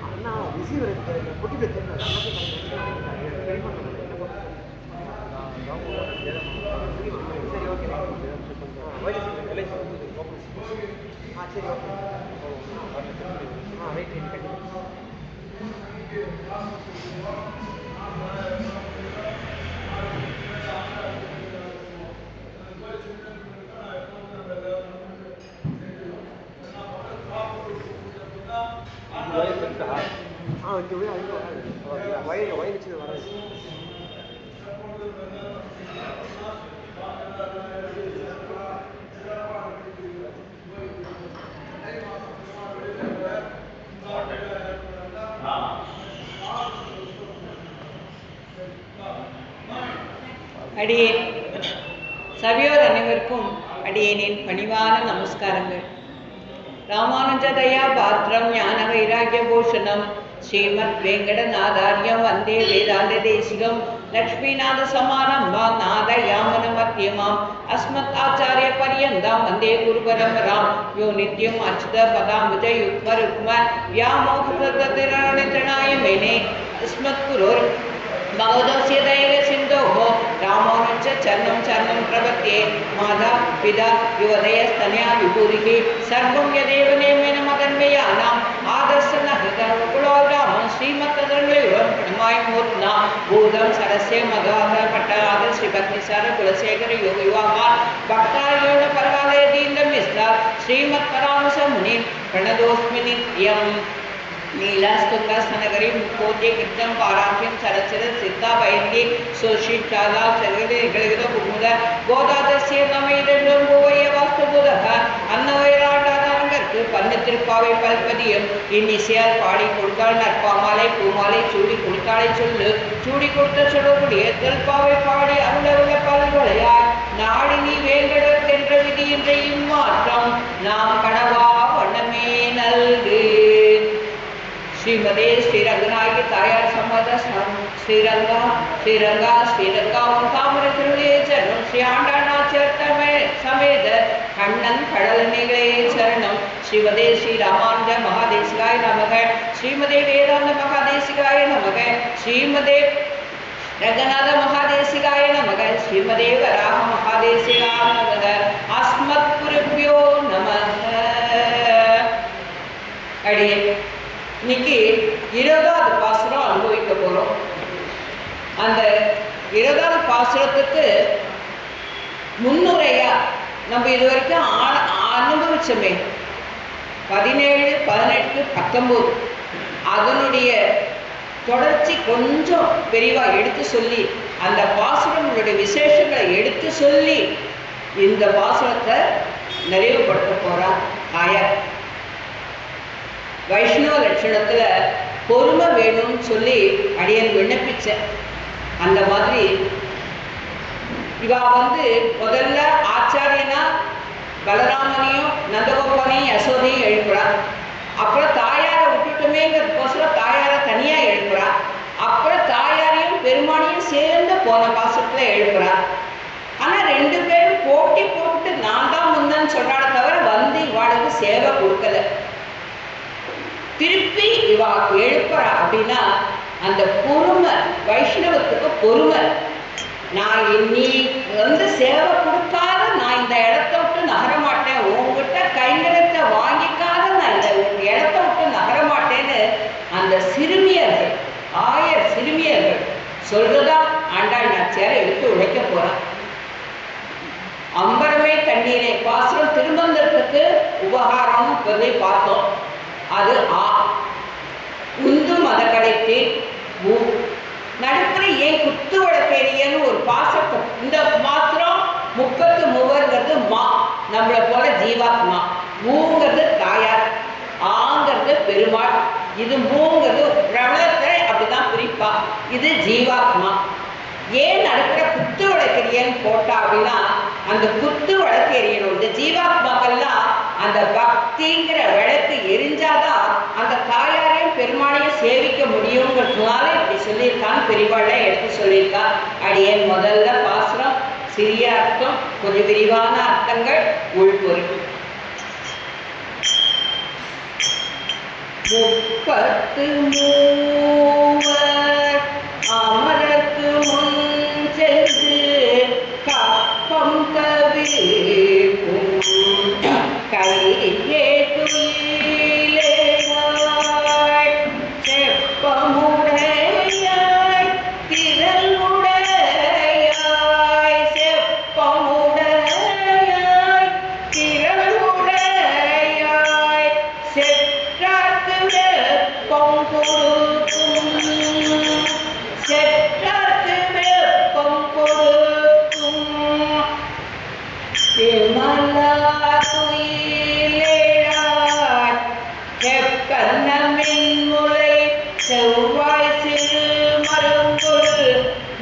அண்ணா receiver புட்டிட்டு தெரியல சரி okay சரி ஓகே ரைட் கண்டிப்பாக இங்கே போய் வயல் வச்சு வராது அடியேன் சபையோர் அனைவருக்கும் அடியேனின் பணிவான நமஸ்காரங்கள். ராமானுஜதயா பாத்திரம் ஞான வைராகிய பூஷணம் ஸ்ரீமத் வெங்கடநாதாரியம் வந்தே வேதாந்த தேசிகம் லக்ஷ்மீநாத சமாரம்பாம் நாதயாமன மத்தியமாம் அஸ்மத் ஆச்சாரிய பரியந்தாம் வந்தே குரு பரம்பராம் யோ நித்யம் அச்சுத பதாம்புஜ யுக்ம ருக்ம வியாமோகநாய மேனே அஸ்மத் குரோர் भगवदस्य दैव सिन्धोः रामानुज चरणं चरणं प्रपद्ये माता पिता युवदयस्तनया विभूतिः सर्वं यदेव नेमेन मदन्वयानाम् आदर्शनहृदकुलोग्रामं श्रीमत्तदङ्गलयुगं प्रणमायमूर्त्ना भूतं सरस्य मगाध पट्टाद श्रीभक्तिसार कुलशेखर योगयुवाका भक्तायोन परवालयदीन्दं विस्तार श्रीमत्परामसमुनिं प्रणतोऽस्मि नित्यम् नीलास्तुंगस्तनगरी मुक्कोटे कृतं पाराख्यं सरचर सिद्धा वैद्ये सुशिष्टादा सर्वदेगलित कुमुद गोदादस्य नमैदं गोवय वास्तुबुधः अन्नवैराटादारंगर्க்கு பன்னத்திற்பாவை பல்பதியம் இன்னிசையால் பாடி கொடுத்தாள் நற்பாமாலை பூமாலை சூடி கொடுத்தாளை சொல்லு சூடி கொடுத்த சொல்லக்கூடிய தெல்பாவை பாடி அருளவுள்ள பல்கொலையாய் நாடி நீ வேங்கடற்கென்ற விதி என்ற இம்மாற்றம் நாம் கனவா வண்ணமே நல்கு. श्रीमदे श्रीरंगनायकी तायार सम्मत श्रीरंगा श्रीरंगा श्रीरंगा तामर तिरुळे चरणं श्री आंडानाचर्तम समेत कण्णन கடலநிகளே சரணம். श्रीमदे श्री रामानुज महादेशिकाय नमः. श्रीमदे वेदांत महादेशिकाय नमः. श्रीमदे रंगनाथ महादेशिकाय नमः. श्रीमदे वराह महादेशिकाय नमः. अस्मत्पुरुभ्यो नमः. अडिये இன்னைக்கு 20வது பாசுரம் அனுபவிக்க போகிறோம். அந்த 20வது பாசுரத்துக்கு முன்னுரையா நம்ம இது வரைக்கும் அனுபவிச்சோமே 17, 18, 19 அதனுடைய தொடர்ச்சி கொஞ்சம் விரிவாக எடுத்து சொல்லி அந்த பாசுரங்களுடைய விசேஷங்களை எடுத்து சொல்லி இந்த பாசுரத்தை நிறைவுபடுத்த போகிறார் தாயார். வைஷ்ணவ லட்சணத்தில் பொறுமை வேணும்னு சொல்லி அடியன் விண்ணப்பிச்சேன். அந்த மாதிரி இவா முதல்ல ஆச்சாரியனா பலராமனையும் நந்தகோபாலையும் யசோதையும் எழுப்புறான். அப்புறம் தாயாரை விட்டுட்டுமேங்கிறதுக்கோசரம் தாயாரை தனியாக எழுப்புறான். அப்புறம் தாயாரையும் பெருமானையும் சேர்ந்து போன பாசத்தில் எழுப்புறான். ஆனால் 2 பேரும் போட்டி போட்டு நான் தான் முந்தன்னு சொன்னால தவிர இவாளுக்கு சேவை கொடுக்கல. திருப்பி இவா எழுப்புறா அப்படின்னா அந்த பொறுமை, வைஷ்ணவத்துக்கு பொறுமை. நான் நீ சேவை கொடுக்காத நான் இந்த இடத்த விட்டு நகர மாட்டேன், உங்ககிட்ட கைங்கரத்தை வாங்கிக்காத நான் இந்த இடத்த விட்டு நகர மாட்டேன்னு அந்த சிறுமியர்கள், 1000 சிறுமியர்கள் சொல்றதா ஆண்டாள் நாச்சியாரை எடுத்து உழைக்க போறான். அம்பரமே தண்ணீரை பாசுரம் திருமந்திரத்துக்கு உபகாரம்னு சொல்லி பார்த்தோம். அது ஆ உந்து மதக்கடைத்தே ஊ நடுப்புற ஏன் குத்து வழக்கேரியன்னு ஒரு பாசத்தை. இந்த பாத்திரம் 33ங்கிறது மா, நம்மளை போல ஜீவாத்மா. ஊங்கிறது தாயார், ஆங்கிறது பெருமாள், இது மூங்கிறது பிரபலத்தை அப்படிதான் பிரிப்பா. இது ஜீவாத்மா. ஏன் நடுப்புற குத்து வழக்கேரியன்னு போட்டா அப்படின்னா அந்த குத்து வழக்கேரியணும். இந்த ஜீவாத்மாக்கள்லாம் அந்த பக்திங்கிற விளக்கு எரிஞ்சாதான் அந்த தாயாரையும் பெருமாளையும் சேவிக்க முடியுங்கிறதுனால இப்படி சொல்லியிருக்கான்னு பெரியவாழ எடுத்து சொல்லியிருக்கான். அடியேன் முதல்ல பாசுரம், சிறிய அர்த்தம், கொஞ்சம் விரிவான அர்த்தங்கள், உள்பொருள். முப்பத்து மூவர் அமரர்க்கு முன் சென்று கப்பம் கவிக்கும் கையே துயிலேயாய் செப்பமுடையாய் திரள் உடையாய் செப்பமுடையாய் திரள் உடையாய் செற்றார்க்கு வெப்பம் கொடுக்கும் செற்றார்க்கு வெப்பம் கொடுக்கும் விமலா துயிலேழாய் செப்பன்னமின் முளை செவ்வாய் சிறு மருங்குள்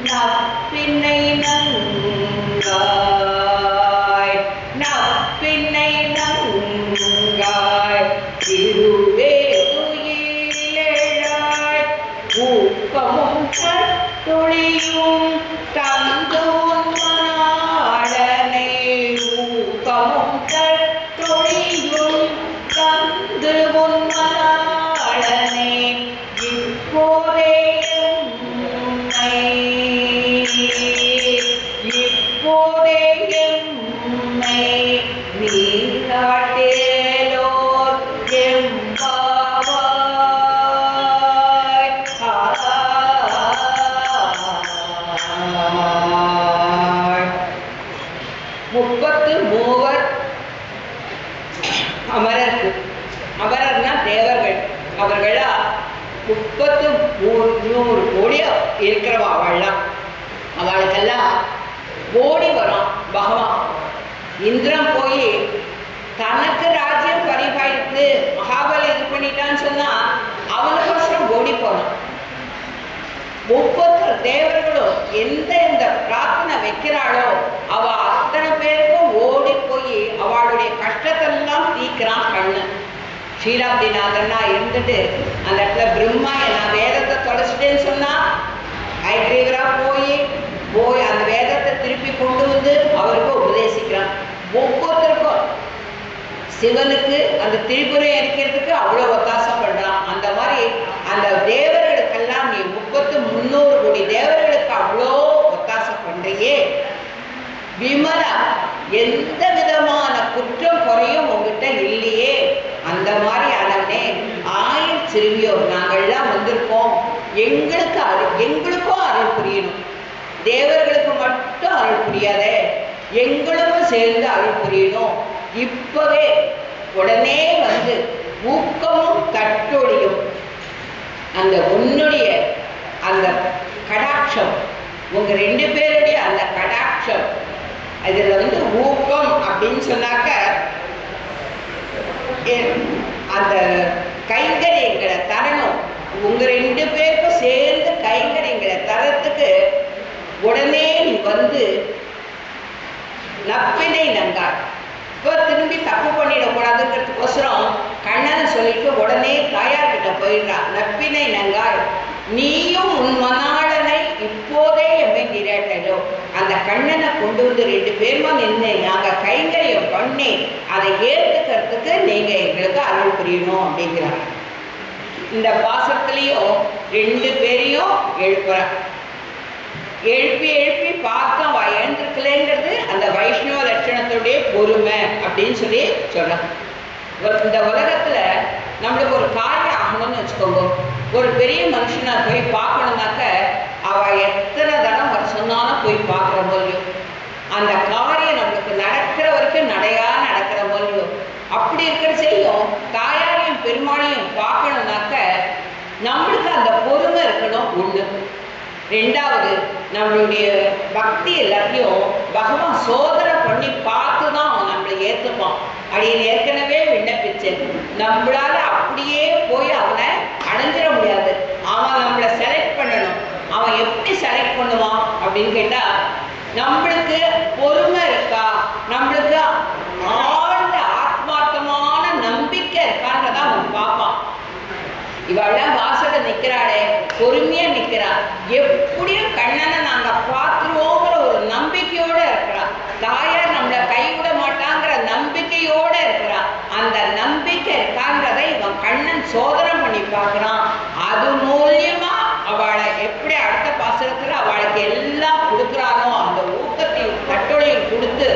நப்பினை நங்காய் நப்பினை நங்காய் திருவே துயிலேழாய் ஊக்கமும் கட்டுளியும் தந்து உன்மனாளனை ஊக்கமும் கட்டுளியும் தந்து உன்மனாளனை இப்போதே எம்மை இப்போதே எம்மை நீராட்டேலோர் எம்பாவாய் முப்பத்து மூவர் அமரர்க்கு அமரர்னா தேவர்கள் அவர்களா 33 கோடியா இருக்கிறவா அவள்லாம் அவளுக்கெல்லாம் ஓடி வரும் பகவான் இந்திரன் போய் தனக்கு ராஜ்யம் பரிபாயித்து மகாபலி இது பண்ணிட்டான்னு சொன்னா அவனுக்கோசரம் ஓடி போனான் ஒவ்வொரு தேவர்களும் எந்த பிரார்த்தனை வைக்கிறாளோ அவ அத்தனை பேருக்கும் ஓடி போய் அவளுடைய கஷ்டத்தெல்லாம் தீக்கிறான் கண்ணன் ஸ்ரீராப்திநாதனா இருந்துட்டு அந்த இடத்துல பிரம்மா நான் வேதத்தை தொலைச்சிட்டேன்னு சொன்னா ஐக்ரீவரா போய் அந்த வேதத்தை திருப்பி கொண்டு வந்து அவருக்கு உபதேசிக்கிறான் ஒவ்வொருத்தருக்கும் சிவனுக்கு அந்த திரிபுரை அடிக்கிறதுக்கு அவ்வளோ ஒத்தாசம் பண்றான் அந்த மாதிரி அந்த தேவர்களுக்கெல்லாம் நீ 300 கோடி தேவர்களுக்கு அவ்வளோ ஒத்தாசம் பண்றியே விமலா எந்த விதமான குற்றம் குறையும் உங்ககிட்ட இல்லையே அந்த மாதிரி ஆனவனே ஆயிரம் சிறுவியோர் நாங்கள்லாம் வந்திருக்கோம் எங்களுக்கும் அருள் புரியணும் தேவர்களுக்கு மட்டும் அருள் புரியாதே எங்களுக்கும் சேர்ந்து அருள் புரியணும் இப்பவே உடனே வந்து ஊக்கமும் கட்டொழியும் அந்த உன்னுடைய அந்த கடாட்சம் உங்க 2 பேருடைய அந்த கடாட்சம் அதுல வந்து ஊக்கம் அப்படின்னு சொன்னாக்க அந்த கைங்கரியங்களை தரணும் உங்க 2 பேருக்கும் சேர்ந்து கைங்கரியங்களை தரத்துக்கு உடனே நீ வந்து நப்பினை நங்காய் இப்போ திரும்பி தப்பு பண்ணிடக்கூடாதுங்கிறதுக்கோசரம் கண்ணனை சொல்லிட்டு உடனே தாயார்கிட்ட போயிடுறா நப்பினை நங்காய் நீயும் உன் மணாளனை இப்போதே எம்மை நீராட்டலோ அந்த கண்ணனை கொண்டு வந்து 2 பேருமா நின்று நாங்கள் கைங்கரியம் பண்ணி அதை ஏற்றுக்கிறதுக்கு நீங்க எங்களுக்கு அருள் புரியணும் அப்படிங்கிறாங்க இந்த பாசத்துலேயும் 2 பேரையும் எழுப்புறான் எழுப்பி பார்க்க அவ எழுந்திருக்கலைங்கிறது அந்த வைஷ்ணவ லட்சணத்துடைய பொறுமை அப்படின்னு சொல்லி சொல்றாங்க இந்த உலகத்துல நம்மளுக்கு ஒரு காரியம் ஆகணும்னு வச்சுக்கோங்க ஒரு பெரிய மனுஷனை போய் பார்க்கணும்னாக்க அவ எத்தனை தடம் வர சொன்னாலும் போய் பார்க்குற போலியும் அந்த காரியம் நம்மளுக்கு நடக்கிற வரைக்கும் நடக்கிற போலியும் அப்படி இருக்கிற செய்யும் தாயாரையும் பெருமாளையும் பார்க்கணும்னாக்க நம்மளுக்கு அந்த பொறுமை இருக்கணும் ஒண்ணு ரெண்டாவது நம்மளுடைய பக்தி எல்லாத்தையும் பகவான் சோதனை பண்ணி பார்த்து தான் அவன் நம்மளை ஏற்றுப்பான் அப்படின்னு ஏற்கனவே விண்ணப்பிச்சேன் நம்மளால அப்படியே போய் அவனை அடைஞ்சிட முடியாது அவன் நம்மளை செலக்ட் பண்ணணும் அவன் எப்படி செலக்ட் பண்ணுவான் அப்படின்னு கேட்டா நம்மளுக்கு பொறுமை இருக்கா நம்மளுக்கு ஆழ்ந்த ஆத்மார்த்தமான நம்பிக்கை இருக்கான்றத அவன் பார்ப்பான் இவெல்லாம் வாசல நிக்கிறாளே பொறுமையா நிக்கிறா எப்படியும் கண்ணனை நாங்க பார்த்துருவோங்கிற ஒரு நம்பிக்கையோட இருக்கிறா தாயார் நம்மளை கைவிட மாட்டாங்கிற நம்பிக்கையோட இருக்கிறா அந்த நம்பிக்கை இருக்காங்கிறதை இவன் கண்ணன் சோதனை பண்ணி பார்க்குறான். அது மூலியமா அவளை எப்படி அடுத்த பாசுரத்துல அவளுக்கு எல்லாம் கொடுக்குறானோ அந்த ஊக்கத்தையும் கட்டளையும் கொடுத்து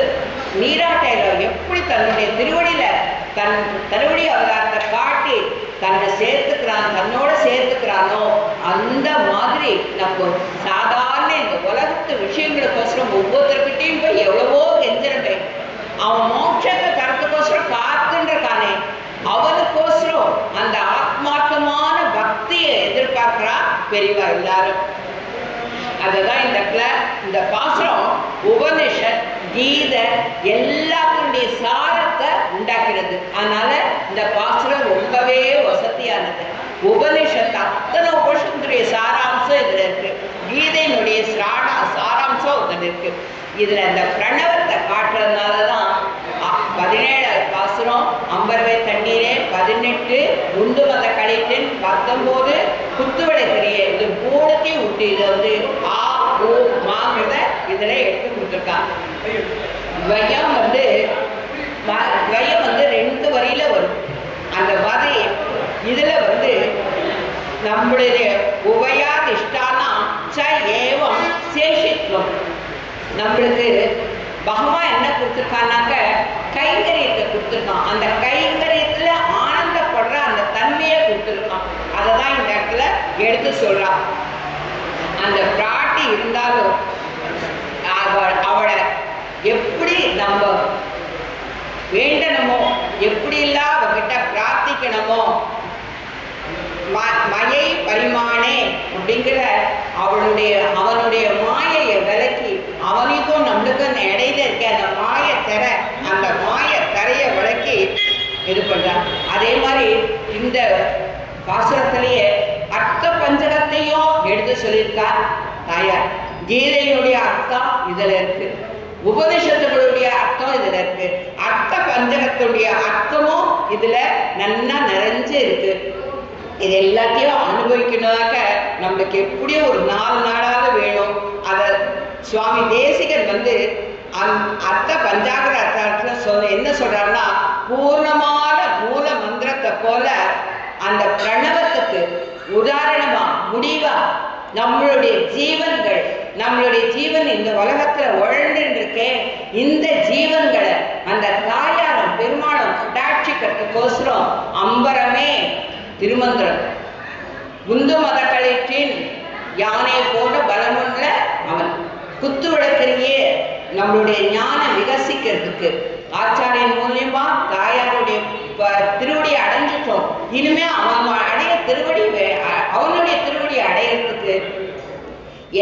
நீராட்டையில எப்படி தன்னுடைய திருவடியில தன் திருவடி அவதாரத்தை காட்டி தன்னை சேர்த்துக்கிறான், தன்னோட சேர்த்துக்கிறானோ அந்த மாதிரி நம்ம சாதாரண இந்த உலகத்து விஷயங்களுக்கோசரம் ஒவ்வொருத்தர்கிட்டையும் போய் எவ்வளவோ கெஞ்சிரமே. அவன் மோட்சத்தை தரத்துக்கோசரம் காத்துன்றிருக்கானே, அவனுக்கோசரம் அந்த ஆத்மார்த்தமான பக்தியை எதிர்பார்க்கிறா பெரியவா எல்லாரும். அதுதான் இந்த பாசுரம் உபனிஷத் கீதை எல்லாத்தினுடைய சாரத்தை உண்டாக்கிறது. அதனால இந்த பாசுரம் ரொம்பவே வசதியானது. உபனிஷத்து அத்தனை உபனிஷத்துடைய சாராம்சம் இதுல இருக்கு, கீதையினுடைய சாராம்சம் இதுல இருக்கு. இதுல இந்த பிரணவத்தை காட்டுறதுனாலதான் 17 பாசுரம், அம்பர்வை தண்ணீரே 18, உந்து மத கழித்தேன் 19, குத்துவடை தெரிய, இது மூணுத்தையும் விட்டு இதை வந்து ஆ ஓ மாங்கிறத இதுல எடுத்து கொடுத்துருக்காங்க. துவயம் வந்து 2 வரியில வரும். அந்த மாதிரி இதுல வந்து நம்மளுடைய உபயாதிஷ்டானா ச ஏவம் சேஷித்வம். நம்மளுக்கு பகவான் என்ன கொடுத்துருக்கான்னாக்க கைங்கரியத்தை கொடுத்துருக்கான். அந்த கைங்கரியத்துல ஆனந்தப்படுற அந்த தன்மையை கொடுத்துருக்கான். அதை தான் இந்த இடத்துல எடுத்து சொல்றான். அந்த பிராட்டி இருந்தாலும் அவளை எப்படி நம்ம வேண்டணுமோ, எப்படி எல்லாம் அவகிட்ட பிரார்த்திக்கணுமோ, மயை பரிமாணே அப்படிங்கிற அவனுடைய மாயையை விலக்கி அவனுக்கும் நம்மளுக்கும் இடையில இருக்க அந்த மாயை தர, அந்த மாயை தரைய விளக்கி இது பண்றான். அதே மாதிரி இந்த பாசுரத்திலேயே அர்த்த பஞ்சகத்தையும் எடுத்து சொல்லியிருக்கார் தாயார். கீதையினுடைய அர்த்தம் இதுல இருக்கு, உபனிஷத்துகளுடைய அர்த்தம் இதுல இருக்கு, அர்த்த பஞ்சகத்துடைய அர்த்தமும் இதுல நல்லா நிறைஞ்சு இருக்கு. இது எல்லாத்தையும் அனுபவிக்கணும்னாக்க நம்மளுக்கு எப்படியும் ஒரு 4 நாளாவது வேணும். அதை சுவாமி தேசிகன் வந்து அர்த்த பஞ்சாகர அர்த்தத்துல என்ன சொல்றாருன்னா, பூர்ணமான மூல மந்திரத்தை போல அந்த பிரணவத்துக்கு உதாரணமா முடிவா நம்மளுடைய ஜீவன் இந்த உலகத்துல உழண்டு இருக்கே, இந்த ஜீவன்களை அந்த தாயாரம் பெருமாளும் கட்டாட்சிக்கிறதுக்கோசரம் அம்பரமே திருமந்திரம். குந்து மத கழிற்றின் யானை போன்ற பலமுள்ள அவன் குத்து விளக்கிலேயே நம்மளுடைய ஞானம் விகசிக்கிறதுக்கு ஆச்சாரியன் மூலியமா தாயாருடைய திருவடியை அடைஞ்சிட்டோம். இனிமே அவன் அடைய அவனுடைய திருவடியை அடையிறதுக்கு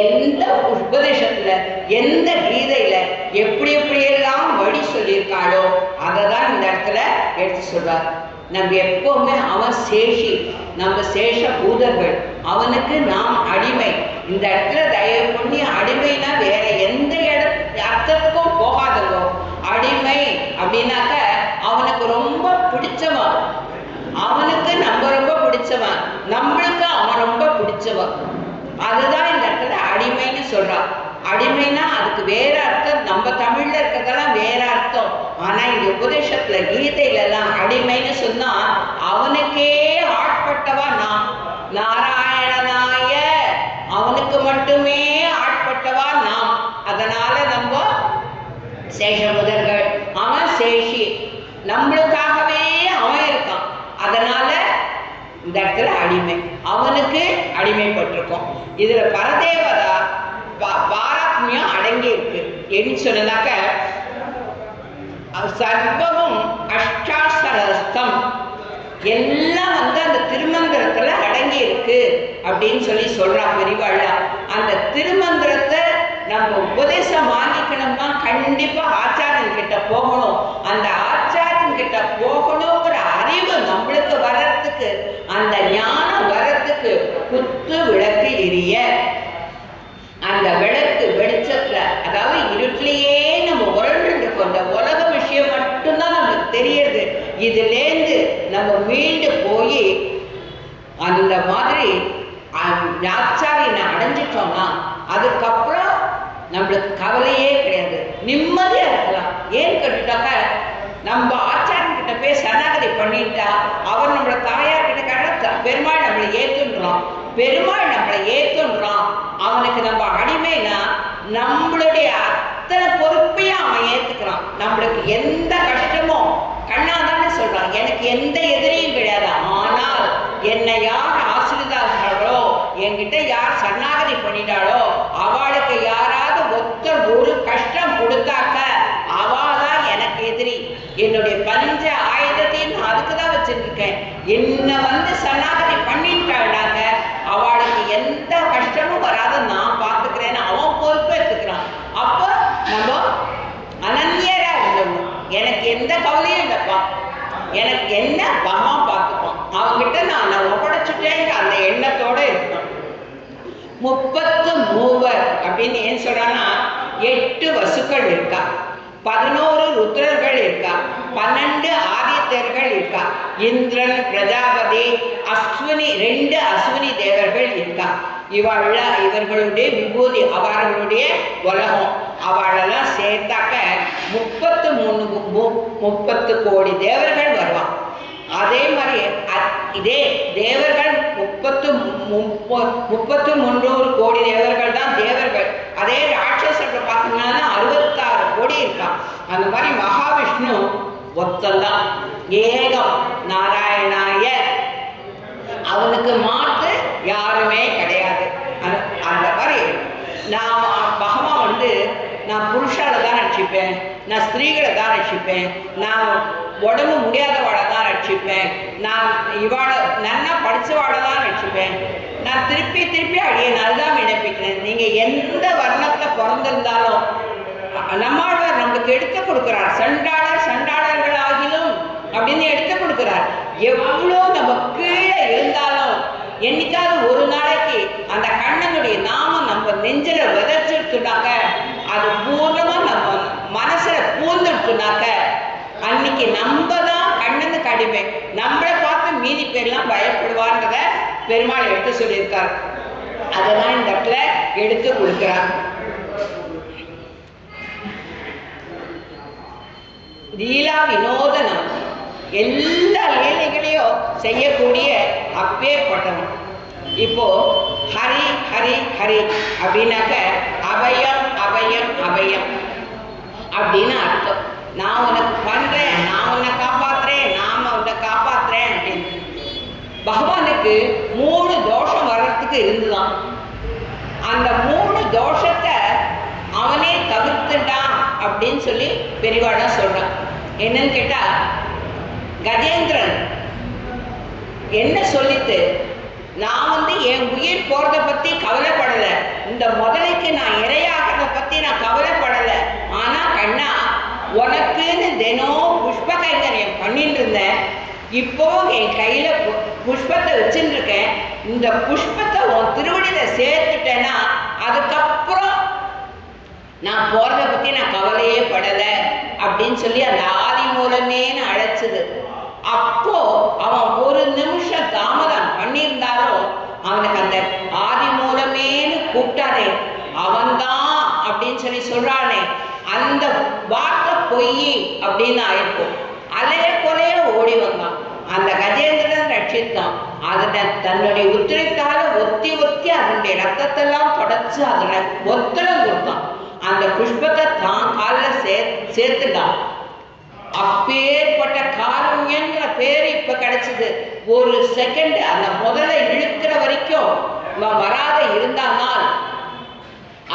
எந்த உபதேசத்துல எந்த கீதையில எப்படியெல்லாம் வழி சொல்லியிருக்காளோ அதை தான் இந்த இடத்துல எடுத்து சொல்றார். நம்ம எப்பவுமே அவன் சேஷி, நம்ம சேஷ பூதர்கள், அவனுக்கு நாம் அடிமை. இந்த இடத்துல தயவு பண்ணி அடிமைனா வேற எந்த அர்த்தத்துக்கும் போகாதவோ. அடிமை அப்படின்னாக்க அவனுக்கு ரொம்ப பிடிச்சவன், அவனுக்கு நம்ம ரொம்ப பிடிச்சவன், நம்மளுக்கு அவன் ரொம்ப பிடிச்சவன். அதுதான் இந்த இடத்துல அடிமைன்னு சொல்றான். அடிமைனா அதுக்கு வேற அர்த்தம், நம்ம தமிழ்ல இருக்கிறதெல்லாம் வேற அர்த்தம். ஆனா இந்த உபதேசத்துல கீதையில எல்லாம் அடிமைன்னு சொன்னா அவனுக்கே ஆட்பட்டவா நாம், நாராயணனாய அவனுக்கு மட்டுமே ஆட்பட்டவா நாம். அதனால நம்ம சேஷபுதர்கள், அவன் சேஷி, நம்மளுக்காகவே அவன் இருக்கான். அதனால இந்த இடத்துல அடிமை, அவனுக்கு அடிமைப்பட்டிருக்கோம். இதுல பரதேவதா பாராத்மியம் அடங்கி இருக்கு. என்ன சொன்னாக்க சர்வமும் அஷ்டாசரஸ்தம் எல்லாம் வந்து அந்த திருமந்திரத்துல அடங்கி இருக்கு அப்படின்னு சொல்றா பெரியவாளா. அந்த திருமந்திரத்தை நம்ம உபதேசம் வாங்கிக்கணும்னா கண்டிப்பா ஆச்சாரியன் கிட்ட போகணும். அந்த ஆச்சாரியன் கிட்ட போகணுங்கிற அறிவு நம்மளுக்கு வர்றதுக்கு, அந்த ஞானம் வர்றதுக்கு குத்து விளக்கு எரிய, அந்த விளக்கு வெளிச்சத்துல, அதாவது இருட்டிலேயே நம்ம உழண்டு இருக்கோம். அந்த உலக விஷயம் மட்டும்தான் நமக்கு தெரியுது. இதுலேருந்து நம்ம மீண்டு போய் அந்த மாதிரி ஆச்சாரியனை அடைஞ்சிட்டோம்னா அதுக்கப்புறம் நம்மளுக்கு கவலையே கிடையாது, நிம்மதியா இருக்கலாம். ஏன் கேட்டுட்டாக்க நம்ம ஆச்சாரியன் கிட்ட போய் சரணாகதி பண்ணிட்டா அவர் நம்மளோட தாயார் பெருமாள் நம்மளை ஏத்துன்றான், பெருமாள் நம்மளை ஏத்துன்றான். அவனுக்கு நம்ம அடிமைனா நம்மளுடைய அத்தனை பொறுப்பையும் அவன் ஏத்துக்கிறான். நம்மளுக்கு எந்த கஷ்டமும் கண்ணாதான்னு சொல்றான், எனக்கு எந்த எதிரியும் கிடையாது. ஆனால் என்னை யார் ஆசிரிதார்களோ, என்கிட்ட யார் சரணாகதி பண்ணிட்டாளோ, அவளுக்கு யாராவது ஒருத்தர் ஒரு கஷ்டம் கொடுத்தாக்க அவதான் எனக்கு எதிரி. என்னுடைய பஞ்ச ஆயுதத்தையும் நான் அதுக்குதான் வச்சிருக்கேன். என்ன சரணாகதி பண்ணிட்டாள்னாக்க அவளுக்கு எந்த கஷ்டமும் வராத நான் பார்த்துக்கிறேன்னு அவன் பொறுப்பு எடுத்துக்கிறான். அப்போ நம்ம அனன்யரா இருந்தோம். எனக்கு எந்த கவலையும் இல்லைப்பா, எனக்கு என்ன பகவான் பார்த்துப்பான், அவங்கிட்ட நான் ஒப்படைச்சுட்டேங்க அந்த எண்ணத்தோட இருக்கணும். 33 அப்படின்னு ஏன் சொல்றான்னா, 8 வசுக்கள் இருக்கா, 11 ருத்ரர்கள் இருக்கா, 12 ஆதித்யர்கள் இருக்கா, இந்திரன், பிரஜாபதி, அஸ்வினி 2 அஸ்வினி தேவர்கள் இருக்கா. இவர்களுடைய விபூதி, அவர்களுடைய உலகம், அவளெல்லாம் சேர்த்தாக்க 30 கோடி தேவர்கள் வருவான். அதே மாதிரி இதே தேவர்கள் 33 கோடி தேவர்கள் தான் தேவர்கள். அதே ராட்சசர்கள் பார்த்தீங்கன்னா 66 கோடி இருக்கான். அந்த மாதிரி மகாவிஷ்ணு ஒத்தந்தான், ஏகம் நாராயணாய, அவனுக்கு மாற்று யாருமே கிடையாது. அந்த மாதிரி நான் பகவான் நான் புருஷால தான் ரட்சிப்பேன், நான் ஸ்திரீகளை தான் ரட்சிப்பேன், நான் உடம்பு முடியாதவாளை தான் ரட்சிப்பேன், நான் இவாளை நல்லா படித்தவாளை தான் ரட்சிப்பேன், நான் திருப்பி அடியே நல்லதான் விண்ணப்பிக்கிறேன். நீங்கள் எந்த வர்ணத்தில் பிறந்திருந்தாலும் நம்மாழ்வார் நம்மளுக்கு எடுத்து கொடுக்குறார். சண்டாளர்கள் ஆகிலும் அப்படின்னு எடுத்து கொடுக்குறார். எவ்வளோ நம்ம கீழே இருந்தாலும் என்னைக்காவது ஒரு நாளைக்கு அந்த கண்ணனுடைய நாமம் நம்ம நெஞ்சில விதைச்சிருச்சுனாக்க, அது பூர்ணமா நம்ம மனசுல பூந்துடுச்சுனாக்க, அன்னைக்கு நம்ம தான் கண்ணனுக்கு அடிமை. நம்மளை பார்த்து மீதி பேர்லாம் பயப்படுவார்ன்றத பெருமாள் எடுத்து சொல்லியிருக்கார். அதெல்லாம் இந்த இடத்துல எடுத்து கொடுக்கிறார். லீலா வினோதனம், எல்லா லீலைகளையும் செய்யக்கூடிய அப்பேற்பட்டவன். இப்போ ஹரி ஹரி ஹரி அப்படின்னாக்க அபயம் அபயம் அபயம் அப்படின்னு அர்த்தம். நான் உனக்கு பண்றேன், நான் உன்னை காப்பாத்துறேன், நாம உன்னை காப்பாத்துறேன் அப்படின்னு. பகவானுக்கு 3 தோஷம் வர்றதுக்கு இருந்துதான். அந்த 3 தோஷத்தை அவனே தவிர்த்துட்டான் அப்படின்னு சொல்லி பெரியவாடா சொல்றான். என்னன்னு கேட்டா, கஜேந்திரன் என்ன சொல்லிட்டு, நான் என் உயிர் போறத பத்தி கவலைப்படல, இந்த முதலைக்கு நான் இரையாகிறத பத்தி நான் கவலைப்படல. ஆனா கண்ணா, உனக்குன்னு தினம் புஷ்ப கைங்கரியம் பண்ணிட்டு இருந்தேன், இப்போ என் கையில புஷ்பத்தை வச்சுட்டு இருக்கேன், இந்த புஷ்பத்தை உன் திருவடியில சேர்த்துட்டேன்னா அதுக்கப்புறம் நான் போறத பத்தி நான் கவலையே படல அப்படின்னு சொல்லி அந்த ஆதி மூலமேன்னு அழைச்சது. அப்போ அவன் ஒரு நிமிஷம் தாமதம் பண்ணியிருந்தாலும் அவனுக்கு அந்த ஆதி மூலமேன்னு கூப்பிட்டானே, அவன்தான் அப்படின்னு சொல்லி சொல்றானே, அந்த வார்த்தை பொய் அப்படின்னு ஆயிருக்கும். அலைய கொலைய ஓடி வந்தான். அந்த கஜேந்திரன் ரட்சித்தான். அதனை தன்னுடைய உத்திரத்தால ஒத்தி அதனுடைய ரத்தத்தெல்லாம் தொடச்சு அதனை ஒத்தடம் கொடுத்தான். அந்த புஷ்பத்தை தான் காலில் சேர்த்துட்டான். அப்பேற்பட்ட காருண்யங்கிற பேர் இப்ப கிடைச்சது. ஒரு செகண்ட் அந்த முதல்ல இழுக்கிற வரைக்கும் வராத இருந்தானால்,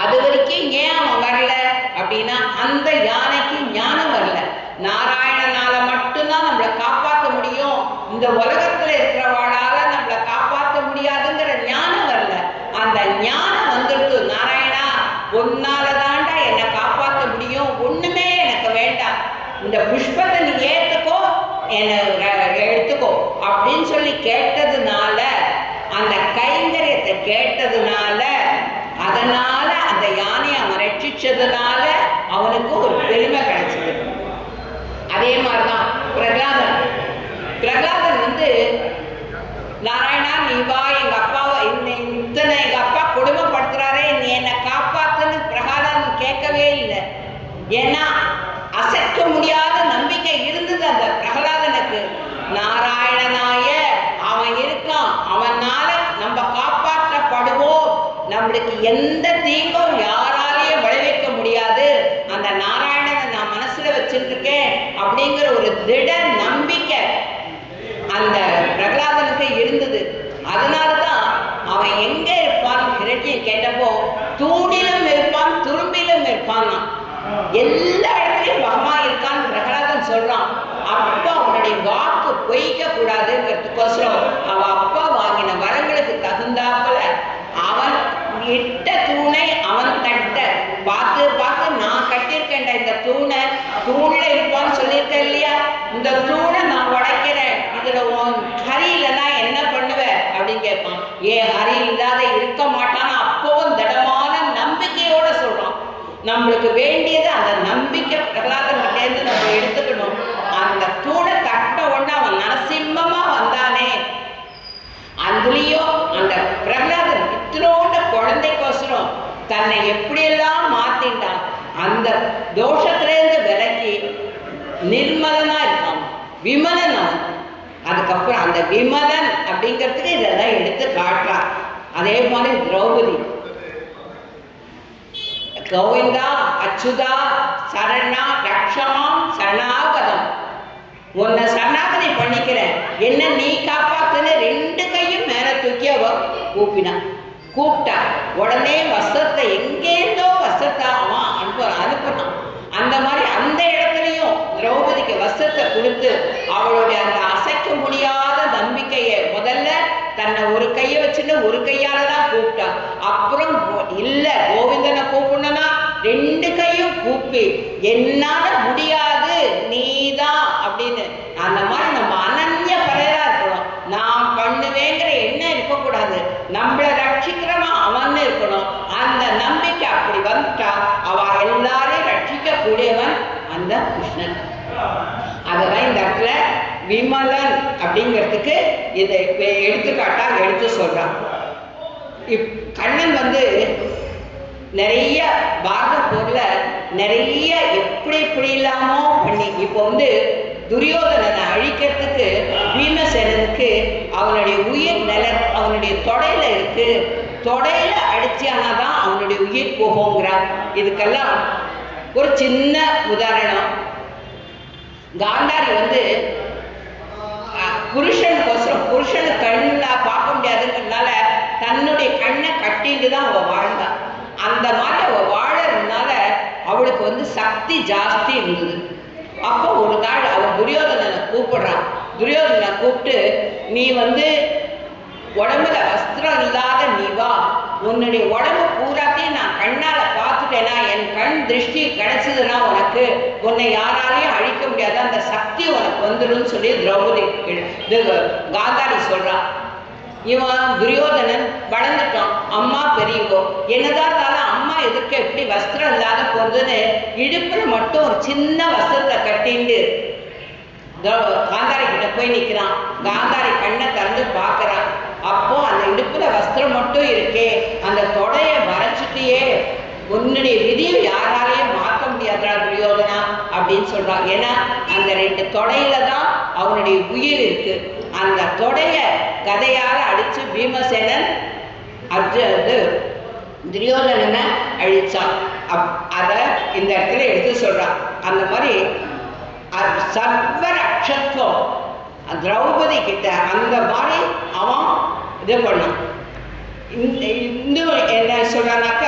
அது வரைக்கும் ஏன் அவன் வரல அப்படின்னா, அந்த யானைக்கு ஞானம் வரல. நாராயணனால மட்டும்தான் நம்மளை காப்பாற்ற முடியும், இந்த உலகத்துல இருக்கிறவாளால நம்மளை காப்பாற்ற முடியாதுங்கிற ஞானம் வரல. அந்த ஞானம் வந்துட்டு, நாராயணா உன்னால தாண்டா என்னை காப்பாற்ற முடியும், ஒண்ணுமே எனக்கு வேண்டாம், இந்த புஷ்பத்தை நீ ஏத்துக்கோ, என்னை எடுத்துக்கோ அப்படின்னு சொல்லி கேட்டதுனால, அந்த கைங்கரியத்தை கேட்டதுனால, அதனால அந்த யானையை அவன் ரட்சிச்சதுனால அவனுக்கு ஒரு பெருமை கிடைச்சது. அதே மாதிரிதான் பிரகலாதன். நாராயணா நீ வா, எங்க அப்பாவை இத்தனை எங்க அப்பா கொடுமைப்படுத்துறாரே, நீ என்னை காப்பாத்துன்னு பிரகலாதன் கேட்கவே இல்லை. ஏன்னா அசைக்க முடியாத நம்பிக்கை இருந்தது அந்த பிரகலாதனுக்கு. நாராயணனாய அவன் இருக்கான், நம்மளுக்கு எந்த தீங்கும் யாராலையும் விளைவிக்க முடியாது, அந்த நாராயணனை நான் மனசுல வச்சிருக்கேன் அப்படிங்கிற ஒரு திட நம்பிக்கை அந்த பிரகலாதனுக்கு இருந்தது. அதனாலதான் அவன் எங்க இருப்பான் ஹிரண்யன் கேட்டப்போ தூணிலும் இருப்பான் துரும்பிலும் இருப்பான், எல்லா இடத்துலயும் பகவான் இருக்கான்னு பிரகலாதன் சொல்றான். அப்பா அவனுடைய வாக்கு பொய்க்க கூடாதுங்கிறதுக்கோசரம் அவன் அப்பா வாங்கின வரங்களுக்கு தகுந்தாப்புல அவன் இட்ட தூணை அவன் தட்ட பார்த்து பார்த்து நான் கட்டியிருக்கேன்டா இந்த தூணை, தூண்ல இருப்பான்னு சொல்லியிருக்கேன் இல்லையா, இந்த தூணை நான் உடைக்கிறேன், இதுல உன் ஹரி இல்லைன்னா என்ன பண்ணுவ அப்படின்னு கேட்பான். ஏன் ஹரி இல்லாத இருக்க மாட்டான்னு அப்பவும் திடமான நம்பிக்கையோட சொல்றான். நம்மளுக்கு வேண்டியது அந்த நம்பிக்கை பிரகலாதன்கிட்டேருந்து நம்ம எடுத்துக்கணும். அந்த தூணை தட்ட உடனே அவன் நரசிம்மமா வந்தானே, அதுலயும் அந்த பிரகலாதன் இத்தனோட குழந்தைக்கோசரம் தன்னை எப்படியெல்லாம் மாத்திட்டான். அந்த தோஷத்திலேருந்து விலக்கி நிர்மலனா இருக்கான், விமலன் அவன். அதுக்கப்புறம் அந்த விமலன் அப்படிங்கிறதுக்கு இதெல்லாம் எடுத்து காட்டுறான். அதே மாதிரி திரௌபதி கோவிந்தா அச்சுதா சரணா ரக்ஷமாம் சரணாகதம், உன்னை சரணாகதி பண்ணிக்கிறேன், என்ன நீ காப்பாத்துன்னு 2 கையும் மேல தூக்கி அவ கூப்பிட்டா. உடனே வஸ்திரத்தை எங்கேருந்தோ வஸ்திரத்தை அவன் அனுப்புனான். அந்த மாதிரி அந்த இடத்துலையும் திரௌபதிக்கு வஸ்திரத்தை கொடுத்து அவளுடைய அந்த அசைக்க முடியாத நம்பிக்கையை முதல்ல தன்னை ஒரு கையை வச்சுட்டு ஒரு கையால தான் கூப்பிட்டான். அப்புறம் இல்ல கோவிந்தனை கூப்பிடணும்னா 2 கையும் கூப்பி என்னால முடியாது நீதான் அப்படின்னு அந்த மாதிரி நம்ம அனன்ய பலரா இருக்கணும். நான் பண்ணுவேங்கிற எண்ணம் இருக்கக்கூடாது, நம்மளை ரட்சிக்கிறவன் அவன் இருக்கணும். அந்த நம்பிக்கை அப்படி வந்துட்டா அவ எல்லாரையும் ரட்சிக்க கூடியவன் அந்த கிருஷ்ணன். அதெல்லாம் இந்த இடத்துல விமலன் அப்படிங்கிறதுக்கு இதை எடுத்துக்காட்டா எடுத்து சொல்றான். கண்ணன் நிறைய பாரத போர்ல நிறைய எப்படி இல்லாமோ பண்ணி இப்போ துரியோதனனை அழிக்கிறதுக்கு பீமசேனனுக்கு அவனுடைய உயிர் அவனுடைய தொடையில இருக்கு, தொடையில அடிச்சானாதான் அவனுடைய உயிர் போகுங்கிறார். இதுக்கெல்லாம் ஒரு சின்ன உதாரணம். காந்தாரி புருஷனுக்கோசரம் புருஷனு கண்ணா பார்க்க முடியாதுங்கிறதுனால தன்னுடைய கண்ணை கட்டிட்டு தான் அவள் வாழ்ந்தா. அந்த மாதிரி அவள் வாழறதுனால அவளுக்கு சக்தி ஜாஸ்தி இருந்தது. அப்போ ஒரு நாள் அவன் துரியோதனனை கூப்பிடுறான். துரியோதனனை கூப்பிட்டு நீ உடம்புல வஸ்திரம் இல்லாத நீ வா, உன்னுடைய உடம்பு பூராத்தையும் நான் கண்ணால பார்த்துட்டேன்னா என் கண் திருஷ்டி கிடைச்சதுன்னா உனக்கு உன்னை யாராலையும் அழிக்க முடியாது, அந்த சக்தி உனக்கு வந்துடும் சொல்லி திரௌபதி காந்தாரி சொல்றான். இவன் துரியோதனன் வளர்ந்துட்டான், அம்மா பெரியவோ, என்னதான் இருந்தாலும் அம்மா எதுக்கு எப்படி வஸ்திரம் இல்லாத போகுதுன்னு இடுப்புல மட்டும் ஒரு சின்ன வஸ்திரத்தை கட்டிண்டு காந்தாரி கிட்ட போய் நிற்கிறான். காந்தாரி கண்ணை திறந்து பார்க்கறான். அப்போ அந்த இடுப்புல வஸ்திரம் மட்டும் இருக்கே, அந்த தொடையை மறைச்சிட்டியே, உன்னுடைய விதியை யாராலையும் மாற்ற முடியாதா துரியோதனா அப்படின்னு சொல்றான். ஏன்னா அந்த 2 தொடையில தான் அவனுடைய உயிர் இருக்கு. அந்த தொடைய கதையால அடிச்சு பீமசேனன் துரியோதனனை அழிச்சான். அத இந்த இடத்துல எடுத்து சொல்றான். அந்த மாதிரி சர்வ ரட்சத்துவம் திரௌபதி கிட்ட அந்த மாதிரி அவன் இது பண்ணான். இன்னும் என்ன சொல்றானாக்க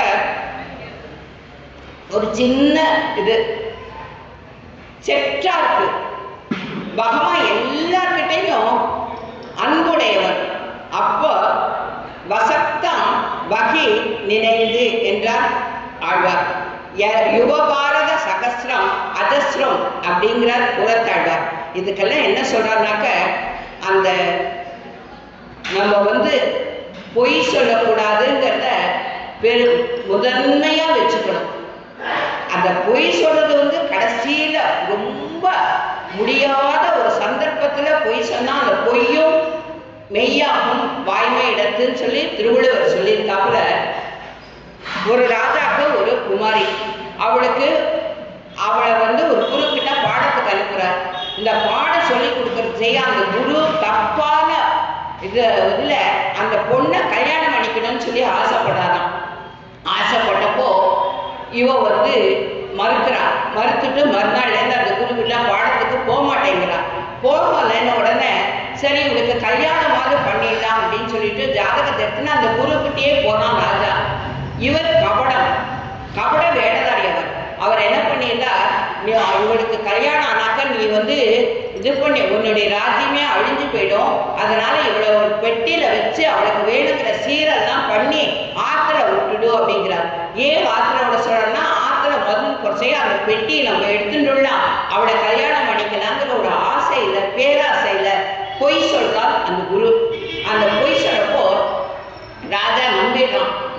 ஒரு சின்ன இது செற்றா இருக்கு. பகவான் எல்லார்கிட்டையும் அன்புடையவன். அப்போ வசத்தம் வகி நினைந்து என்றார் ஆழ்வார். யுவபாரத சகஸ்ரம் அஜஸ்ரம் அப்படிங்கிறார் புறத்தாழ்வார். இதுக்கெல்லாம் என்ன சொல்றாருனாக்க அந்த நம்ம பொய் சொல்லக்கூடாதுங்கிறத முதன்மையா வச்சுக்கணும். அந்த பொய் சொல்றது கடைசியில ரொம்ப முடியாத ஒரு சந்தர்ப்பத்துல பொய் சொன்னா அந்த பொய்யும் மெய்யாகும் வாய்மை இடத்துன்னு சொல்லி திருவள்ளுவர் சொல்லியிருக்காப்புல. ஒரு ராஜாவுக்கு ஒரு குமாரி, அவளை ஒரு குரு கிட்ட பாடத்துக்கு அனுப்புறார். இந்த பாடம் சொல்லி கொடுக்கறது செய்ய அந்த குரு தப்பான இதுல அந்த பொண்ணை கல்யாணம் பண்ணிக்கணும்னு சொல்லி ஆசைப்படாதான். ஆசைப்பட்டப்போ இவ வந்து மறுத்துட்டு மறுநாள்லேருந்து அந்த குருவிலாம் பாடத்துக்கு போக மாட்டேங்கிறான். போகலைன்னு உடனே சரி இவளுக்கு கல்யாணமாவது பண்ணிடலாம் அப்படின்னு சொல்லிட்டு ஜாதகத்தை எடுத்துன்னு அந்த குருக்கிட்டே போனான் ராஜா. இவர் கபட வேடதாரி. அவர் என்ன பண்ணியிருந்தா, இவளுக்கு கல்யாணம் ஆனாக்க நீ வந்து இது பண்ணி உன்னுடைய ராஜ்யமே அழிஞ்சு போயிடும், அதனால இவளை ஒரு பெட்டியில வச்சு அவளுக்கு வேணுங்கிற சீரெல்லாம் பண்ணி ஆத்துல விட்டுடு அப்படிங்கிறார். ஏன் ஆத்துல விட சொல்றேன்னா, ஆத்துல முதல் குறைச்சையா அந்த பெட்டியை நம்ம எடுத்துட்டுலாம் அவளை கல்யாணம் பண்ணிக்கலாங்கிற ஒரு ஆசையில பேராசையில பொய் சொல்றாள் அந்த குரு. அந்த பொய் சொல்றப்போ ராஜா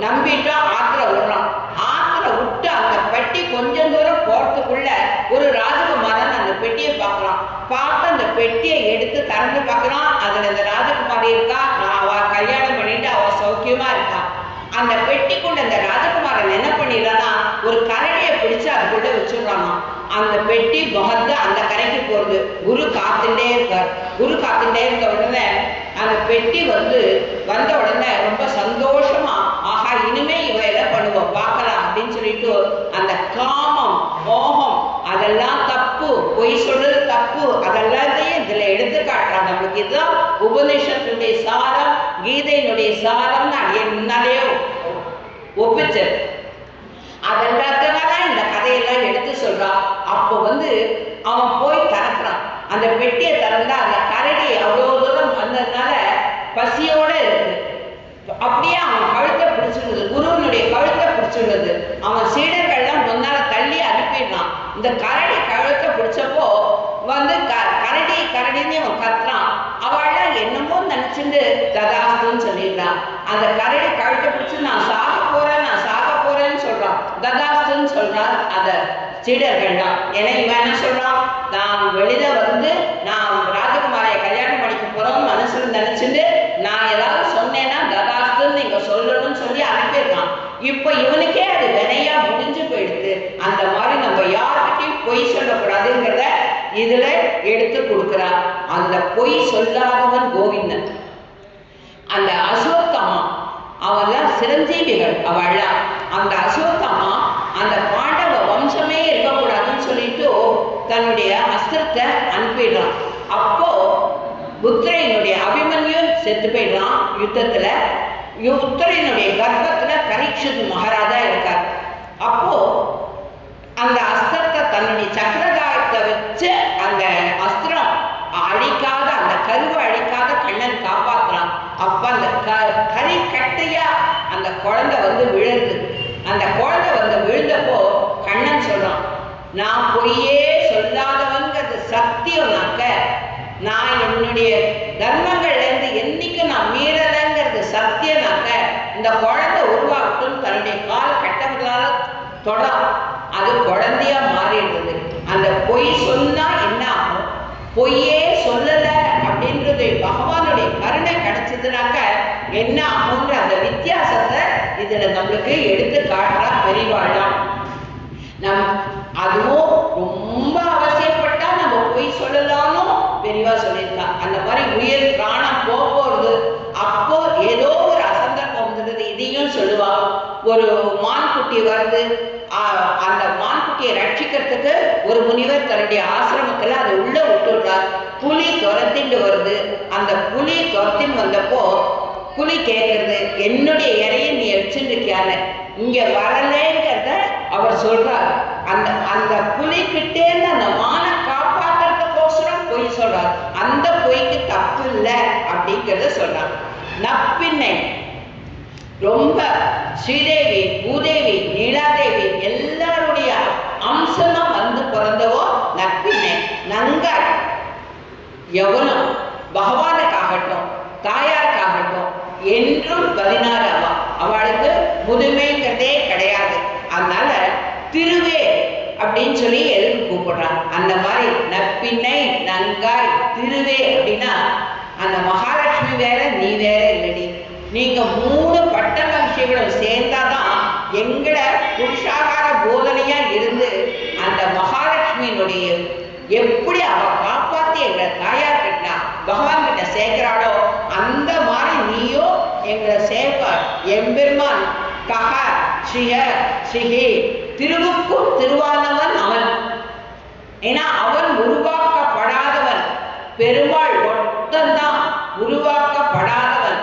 நம்பிட்டா ஆத்துல விடுறான். ஆத்துல விட்டு அந்த பெட்டி கொஞ்சம் தூரம் போறதுக்குள்ள ஒரு ராஜகுமாரன் அந்த பெட்டியை பார்க்கலாம். பார்த்து அந்த பெட்டியை எடுத்து திறந்து பார்க்கலாம். அதுல இந்த ராஜகுமாரி இருக்கா, அவ கல்யாணம் பண்ணிட்டு அவ சௌக்கியமா இருக்கா. அந்த பெட்டிக்குள்ள இந்த ராஜகுமாரன் என்ன பண்ணிடுறான்னா, ஒரு கரடியை பிடிச்சு அதுக்குள்ள வச்சுடுறானா. அந்த பெட்டி முகந்து அந்த கரைக்கு போறது. குரு காத்துட்டே இருக்க உடனே அந்த பெட்டி வந்த உடனே ரொம்ப சந்தோஷமா, ஆஹா இனிமே இவ என்ன பண்ணுவோம் பார்க்கலாம் அப்படின்னு சொல்லிட்டு அந்த காமம் மோகம் அதெல்லாம் தப்பு, பொய் சொல்றது தப்பு, அதெல்லாத்தையும் இதுல எடுத்து காட்டுறாங்க. நம்மளுக்கு இதுதான் உபநிஷத்துடைய சாரம், கீதையினுடைய சாரம்னு என்னாலேயே ஒப்பிச்சு அதெல்லாத்தான் இந்த கதையெல்லாம் எடுத்து சொல்றான். அப்போ அவன் போய் திறக்கிறான். அந்த பெட்டியை திறந்தா அந்த கரடி அவ்வளோ தூரம் வந்ததுனால பசியோட இருக்கு. அப்படியே அவன் கழுத்தை பிடிச்சிருந்தது, குருவனுடைய கழுத்தை பிடிச்சிருந்தது. அவன் சீடர்கள்லாம் முன்னால தள்ளி அனுப்பிடுறான். இந்த கரடி கழுத்தை பிடிச்சப்போ கரடின்னு அவன் கத்துறான். அவள்லாம் என்னமோ நினைச்சுட்டு ததாஸ்துன்னு சொல்லிடுறான். அந்த கரடி கழுத்தை பிடிச்சு நான் சாக போறேன்னு சொல்றான். ததாஸ்துன்னு சொல்றான் அத சீடர்கள்லாம். ஏன்னா இவன் என்ன சொல்றான், நான் வெளியில நான் ராஜகுமாரியை கல்யாணம் பண்ணிக்க போறோம்னு மனசுல நினைச்சுட்டு நான் ஏதாவது சொன்னேன்னா ததாஸ்துன்னு நீங்க சொல்லணும்னு சொல்லி அனுப்பிடுறான். இப்ப இவனுக்கே அது வினையா முடிஞ்சு போயிடுது. அந்த மாதிரி நம்ம யாருக்கிட்டையும் பொய் சொல்லக்கூடாதுங்கிறத இதுல எடுத்து கொடுக்கிறான். அந்த பொய் சொல்லாதவன் கோவிந்தன். அந்த அஸ்வத்தாமா அவெல்லாம் சிரஞ்சீவிகள். அவள்லாம் அந்த அஸ்வத்தாமா அந்த பாண்டவ வம்சமே இருக்கக்கூடாதுன்னு சொல்லிட்டு தன்னுடைய அஸ்திரத்தை அனுப்பிடுறான். அப்போ புத்திரையினுடைய அபிமன்யு செத்து போயிடுறான் யுத்தத்துல. உத்தரையினுடைய கர்ப்பத்துல பரீட்சித் மகாராஜா இருக்கார். அப்போ அந்த அஸ்திரத்தை தன்னுடைய சக்கரதாயத்தை வச்சு அந்த அஸ்திரம் அழிக்காத, அந்த கருவை அழிக்காத கண்ணன் காப்பாற்றுறான். அப்ப அந்த கறி கட்டையா அந்த குழந்தை விழுது. அந்த குழந்தை விழுந்தப்போ கண்ணன் சொல்றான், நான் பொய்யே சொல்லாதவங்கிறது சத்தியம்னாக்க, நான் என்னுடைய தர்மங்கள்ல இருந்து என்னைக்கு நான் மீறலைங்கிறது சத்தியம்னாக்க, இந்த குழந்தை உருவாகட்டும் தன்னுடைய கால் கட்டவர்களால தொடம், அது குழந்தையா மாறிடுறது. அந்த பொய் சொன்னா என்ன ஆகும், பொய்யே சொல்லல அப்படின்றது பகவானுடைய கருணை கிடைச்சதுனாக்க என்ன ஆகுன்ற அந்த வித்தியாசத்தை இதுல நம்மளுக்கு எடுத்து காட்டுறா பெரியவாழ்லாம். அதுவும் ரொம்ப அவசியப்பட்டா நம்ம பொய் சொல்லலாம்னு பெரியவா சொல்லியிருக்கா. அந்த மாதிரி உயிர் பிராணம் போறது அப்போ ஏதோ ஒரு அசந்தர்ப்பம் வந்துடுது. இதையும் சொல்லுவா. ஒரு மான்குட்டி வருது, அந்த மான்குட்டியை ரட்சிக்கிறதுக்கு ஒரு முனிவர் தன்னுடைய ஆசிரமத்துல அதை உள்ள விட்டுடுறார். புலி துரத்திட்டு வருது. அந்த புலி துரத்தின்னு வந்தப்போ புலி கேட்கறது, என்னுடைய இறையை நீ வச்சுருக்கியால இங்க வரலேங்கிறத அவர் சொல்றார். அந்த புலிக்கிட்டேருந்து அந்த மானை காப்பாற்றுறதுக்கோசரம் பொய் சொல்றார். அந்த பொய்க்கு தப்பு இல்லை அப்படிங்கிறத சொல்றார். நப்பின்னை ரொம்ப ஸ்ரீதேவி, பூதேவி, நீலாதேவி எல்லாருடைய அம்சமா பிறந்தவோ நப்பின்னை. நங்காய் எவனும் பகவானுக்காகட்டும் தாயாருக்காகட்டும் என்றும் 16 அவளுக்கு முதுமைங்கிறதே கிடையாது. அதனால திருவே அப்படின்னு சொல்லி எதுக்கு கூப்பிடுறான். அந்த மாதிரி நப்பின்னை நங்காய் திருவே அப்படின்னா அந்த மகாலட்சுமி வேற நீ வேற இல்லடி. நீங்க 3 பட்ட மகிழ்ச்சிகளும் சேர்ந்தாதான் எங்களை புருஷாகார போதனையா இருந்து அந்த மகாலட்சுமியினுடைய எப்படி அவ காப்பாத்தி எங்களை தாயார் கிட்ட பகவான் கிட்ட சேர்க்கிறாளோ அந்த மாதிரி நீயோ எங்களை சேர்ப்பார். எம்பெருமான் கக ஸ்ரீய ஸ்ரீஹே, திருவுக்கும் திருவானவன் அவன். ஏன்னா அவன் உருவாக்கப்படாதவன், பெருமாள் ஒட்டந்தான் உருவாக்கப்படாதவன்.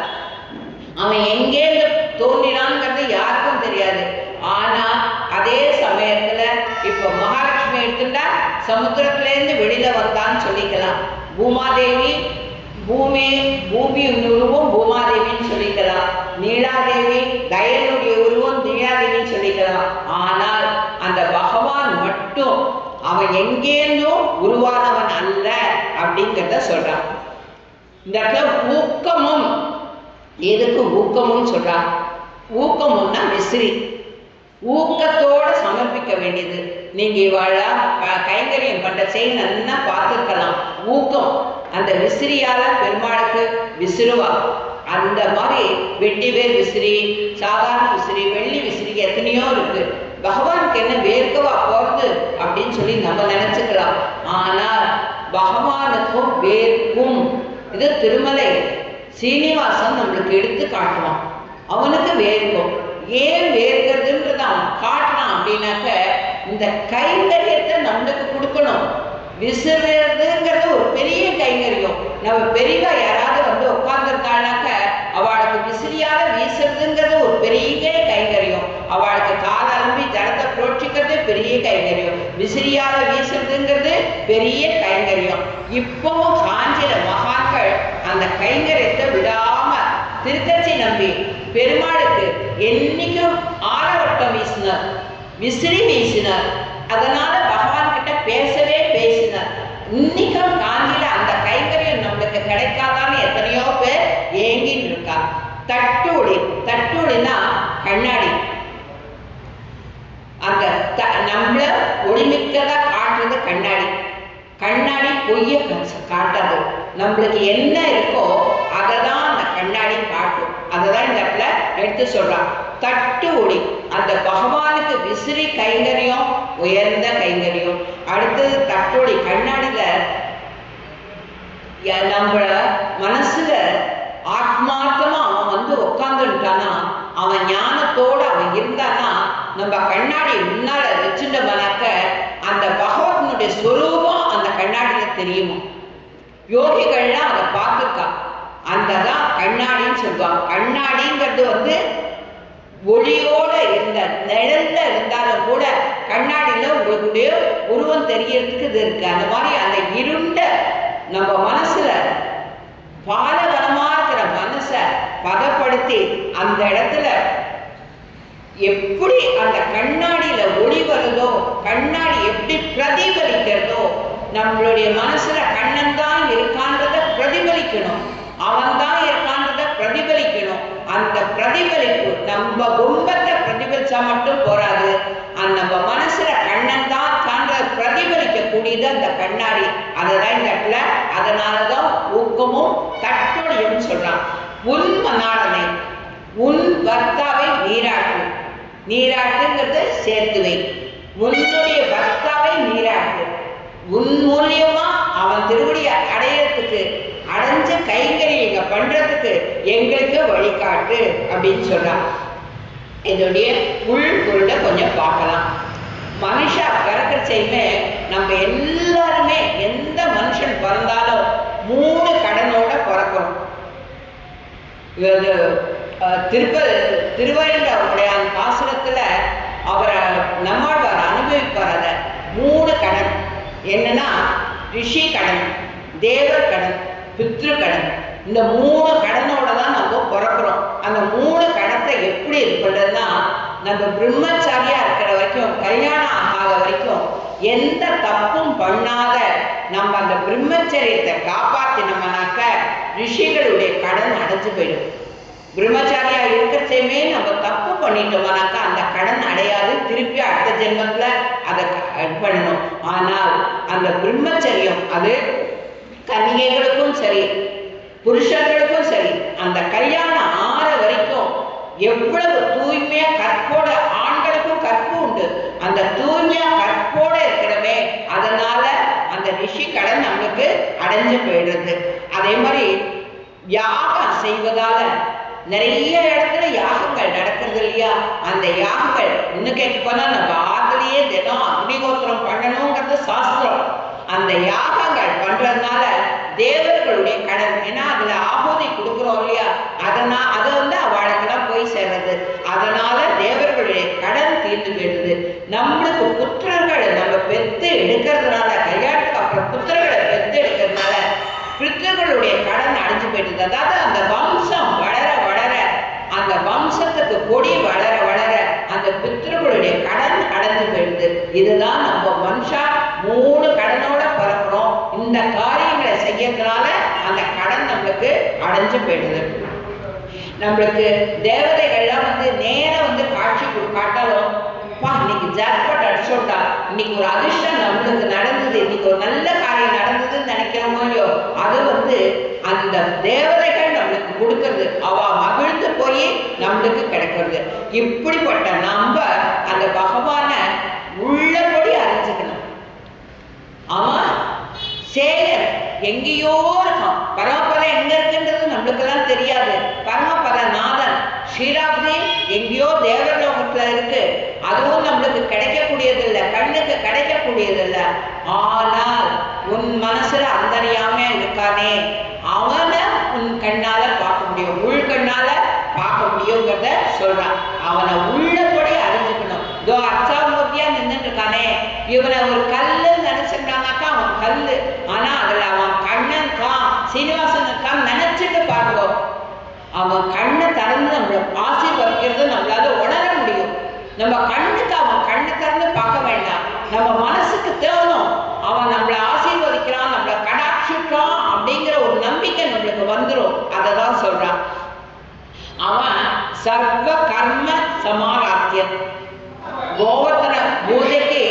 அவன் எங்கேருந்து தோன்றினான்ங்கிறது யாருக்கும் தெரியாது. ஆனா அதே சமயத்துல இப்ப மகாலட்சுமி எடுத்துட்டா சமுத்திரத்திலேருந்து வெளியில வந்தான்னு சொல்லிக்கலாம். பூமாதேவி பூமி உருவம் பூமாதேவின்னு சொல்லிக்கலாம். நீலாதேவி தயனுடைய உருவம் நீலாதேவின்னு சொல்லிக்கலாம். ஆனால் அந்த பகவான் மட்டும் அவன் எங்கேருந்தும் உருவானவன் அல்ல அப்படிங்கிறத சொல்றான். இந்த இடத்துல ஊக்கமும், எதுக்கு ஊக்கமும் சொல்றான்? ஊக்கமும்னா விசிறி, ஊக்கத்தோட சமர்ப்பிக்க வேண்டியது. நீங்க இவாழா கைங்கரியம் பண்ற செயல் நல்லா பார்த்துருக்கலாம். ஊக்கம், அந்த விசிறியால பெருமாளுக்கு விசிறுவா. அந்த மாதிரி வெட்டி வேர் விசிறி, சாதாரண விசிறி, வெள்ளி விசிறி எத்தனையோ இருக்கு. பகவானுக்கு என்ன வேர்க்கவா போறது அப்படின்னு சொல்லி நம்ம நினைச்சுக்கலாம். ஆனால் பகவானுக்கும் வேர்க்கும். இது திருமலை சீனிவாசன் நம்மளுக்கு எடுத்து காட்டுவான். அவனுக்கு வேர்க்கும். ஏன் வேர்க்கிறதுன்றது அவன் காட்டுறான் அப்படின்னாக்க, இந்த கைங்கரியத்தை நம்மளுக்கு கொடுக்கணும். விசிறதுங்கிறது ஒரு பெரிய கைங்கரியம். நம்ம பெரியவா யாராவது வந்து உட்கார்ந்துருக்கானாக்க அவளுக்கு விசிறியால வீசுறதுங்கிறது ஒரு பெரிய கைங்கரியம். அவளுக்கு கால அலம்பி ஜலத்தை புரோட்சிக்கிறது பெரிய கைங்கரியம். விசிறியால வீசுறதுங்கிறது பெரிய கைங்கரியம். இப்பவும் காஞ்சில மகான்கள் அந்த கைங்கரியத்தை விடாம திருக்கச்சி நம்பி பெருமாளுக்கு என்னைக்கும் ஆலவட்டம் வீசினார், விசிறி வீசினார். அதனால பகவான் கிட்ட பேசவே பேசினார். இன்னைக்கும் காஞ்சியில அந்த கைங்கரியம் நம்மளுக்கு கிடைக்காதான்னு எத்தனையோ பேர் ஏங்கிட்டு இருக்கா. தட்டூழி, தட்டூழினா கண்ணாடி. அந்த நம்மள ஒளிமிக்கதா காட்டுறது கண்ணாடி. கண்ணாடி பொய்ய காட்டாது. நம்மளுக்கு என்ன இருக்கோ அதை தான் அந்த கண்ணாடி காட்டும். அதை தான் இந்த இடத்துல எடுத்து சொல்றான். தட்டு ஒளி, அந்த பகவானுக்கு விசிறி கைங்கரியம் உயர்ந்த கைங்கரியம். அடுத்தது தட்டொளி, கண்ணாடியில நம்மள மனசுல ஆத்மார்த்தமா அவன் வந்து உட்காந்துட்டானா, அவன் ஞானத்தோடு அவன் இருந்தானா, நம்ம கண்ணாடி முன்னால வச்சுட்டோம்னாக்க அந்த பகவானுடைய ஸ்வரூபம் அந்த கண்ணாடியில தெரியுமா. யோகிகள்லாம் அதை பார்த்துருக்கா. அந்த தான் கண்ணாடின்னு சொல்லுவாங்க. கண்ணாடிங்கிறது வந்து ஒளியோட இருந்த நிழல்ல இருந்தாலும் கூட கண்ணாடியில உங்களுடைய உருவம் தெரியறதுக்கு இது இருக்கு. அந்த மாதிரி அந்த இருண்ட நம்ம மனசுல பாலவனமா இருக்கிற மனசை பதப்படுத்தி அந்த இடத்துல எப்படி அந்த கண்ணாடியில ஒளி வருதோ, கண்ணாடி எப்படி பிரதிபலிக்கிறதோ, நம்மளுடைய மனசுல கண்ணன் தான் இருக்கான்றத பிரதிபலிக்கணும், அவன் தான் இருக்கான்றத பிரதிபலிக்கணும். அந்த பிரதிபலிப்பு நம்ம கும்பத்தை பிரதிபலிச்சா மட்டும் போராது, நம்ம மனசுல கண்ணன் தான் பிரதிபலிக்க கூடியது அந்த கண்ணாடி. அதுதான் இந்த இடத்துல. அதனாலதான் ஊக்கமும் தட்டொழியும் சொல்றான். உன் மணாளனை, உன் பர்த்தாவை நீராட்டு. நீராட்டுங்கிறது சேர்த்து வை. உன்னுடைய பர்த்தாவை நீராட்டு. உன் மூலியமா அவன் திருவடியை அடையறதுக்கு, அடைஞ்ச கைங்கரியை பண்றதுக்கு எங்களுக்கு வழிகாட்டு அப்படின்னு சொல்றான். இதோடைய உள் பொருளை கொஞ்சம் பார்க்கலாம். மனுஷா பிறக்கிற செய்யுமே நம்ம எல்லாருமே, எந்த மனுஷன் பிறந்தாலும் 3 கடனோட பிறக்கிறோம். திருவள்ளுவருடைய அந்த பாசுரத்துல அவரை நம்மாழ்வார் அனுபவிப்பார். அதை 3 கடன் என்னன்னா, ரிஷி கடன், தேவர் கடன், பித்ரு கடன். இந்த 3 கடனோட தான் நம்ம பிறக்கிறோம். அந்த 3 கடத்தை எப்படி இது பண்றதுன்னா, நம்ம பிரம்மச்சாரியா இருக்கிற வரைக்கும், கல்யாணம் ஆகாத வரைக்கும் எந்த தப்பும் பண்ணாத நம்ம அந்த பிரம்மச்சரியத்தை காப்பாத்தினோம்னாக்க ரிஷிகளுடைய கடன் அடைஞ்சு போயிடும். பிரம்மச்சாரியா இருக்கிறச்சேமே நம்ம தப்பு பண்ணிட்டோம்னாக்கா அந்த கடன் அடையாது. திருப்பி அடுத்த ஜென்மத்துல அதை பண்ணணும். ஆனால் அந்த பிரம்மச்சரியம் அது கன்னிகைகளுக்கும் சரி, புருஷர்களுக்கும் சரி, அந்த கல்யாணம் ஆற வரைக்கும் எவ்வளவு தூய்மையா கற்போட, ஆண்களுக்கும் கற்பு உண்டு, அந்த தூய்மையா கற்போட இருக்கிறவே. அதனால அந்த ரிஷி கடன் நம்மளுக்கு அடைஞ்சு போயிடுறது. அதே மாதிரி யாகம் செய்வதால நிறைய இடத்துல யாகங்கள் நடக்கிறது இல்லையா? அந்த யாகங்கள் இன்னும் கேட்க போனா நம்ம ஆத்திலேயே தினம் அக்னிகோத்திரம் பண்ணணுங்கிறது சாஸ்திரம். அந்த யாகங்கள் பண்றதுனால தேவர்களுடைய கடன், ஏன்னா அதுல ஆகுதி கொடுக்குறோம் இல்லையா, அது வந்து அவளுக்கெல்லாம் போய் சேர்றது. அதனால தேவர்களுடைய கடன் தீர்ந்து போயிடுது. நம்மளுக்கு புத்திரர்கள் நம்ம பெத்து எடுக்கிறதுனால, கல்யாணத்துக்கு அப்புறம் புத்திரர்களை பெத்து எடுக்கிறதுனால பித்ருகளுடைய கடன் அடைஞ்சு போயிடுது. அதாவது அந்த வம்சம் வளர வளர, அந்த வம்சத்துக்கு கொடி வளர வளர அந்த பித்ருகளுடைய கடன் அடைஞ்சு போயிடுது. இதுதான் நம்ம மனுஷா 3 கடனோட பிறக்கிறோம். இந்த காரியங்களை செய்யறதுனால அந்த கடன் நம்மளுக்கு அடைஞ்சு போயிடுது. நம்மளுக்கு தேவதைகள்லாம் வந்து நேரம் வந்து காட்சி காட்டாலும், இன்னைக்கு ஜாக்பாட் அடிச்சோட்டா, இன்னைக்கு ஒரு அதிர்ஷ்டம் நம்மளுக்கு நடந்தது, இன்னைக்கு ஒரு நல்ல காரியம் நடந்ததுன்னு நினைக்கிறோமோ இல்லையோ, அது வந்து அந்த தேவதைகள் நம்மளுக்கு கொடுக்கறது, அவ மகிழ்ந்து போய் நம்மளுக்கு கிடைக்கிறது. இப்படிப்பட்ட நம்ம அந்த பகவான உள்ளபடி அறிஞ்சுக்கணும். அவன் சேகர் எங்கேயோ இருக்கான். பரமபதம் எங்க இருக்குன்றது நம்மளுக்கெல்லாம் தெரியாது. பரமபத நாதன் ஸ்ரீராப்தி எங்கேயோ தேவலோகத்துல இருக்கு. அதுவும் நம்மளுக்கு கிடைக்கக்கூடியது இல்லை, கண்ணுக்கு கிடைக்கக்கூடியது இல்லை. ஆனால் உன் மனசுல அந்தரியாமையா இருக்கானே, அவனை உன் கண்ணால பார்க்க முடியும், உள் கண்ணால பார்க்க முடியுங்கிறத சொல்றான். அவனை உள்ளபடி அறிஞ்சுக்கணும். இதோ அர்ச்சாமூர்த்தியா நின்றுட்டு இருக்கானே, இவனை ஒரு கல்லு நினைச்சிருந்தானாக்கா அவன் கல்லு, ஆனா அதுல அவன் கண்ணன் தான், சீனிவாசன் தான் நினைச்சிட்டு பார்ப்போம். அவன் கண்ணை திறந்து நம்மளை ஆசீர்வதிக்கிறது நம்மளால உணர முடியும். நம்ம கண்ணுக்கு அவன் கண்ணை திறந்து பார்க்க வேண்டாம், நம்ம மனசுக்கு தேவணும் அவன் நம்மளை ஆசீர்வதிக்கிறான், நம்மளை கடாட்சிக்கிறான் அப்படிங்கிற ஒரு நம்பிக்கை நம்மளுக்கு வந்துடும். அதை தான் சொல்றான். அவன் சர்வ கர்ம சமாராத்தியம். கோவர்த்தன பூஜைக்கு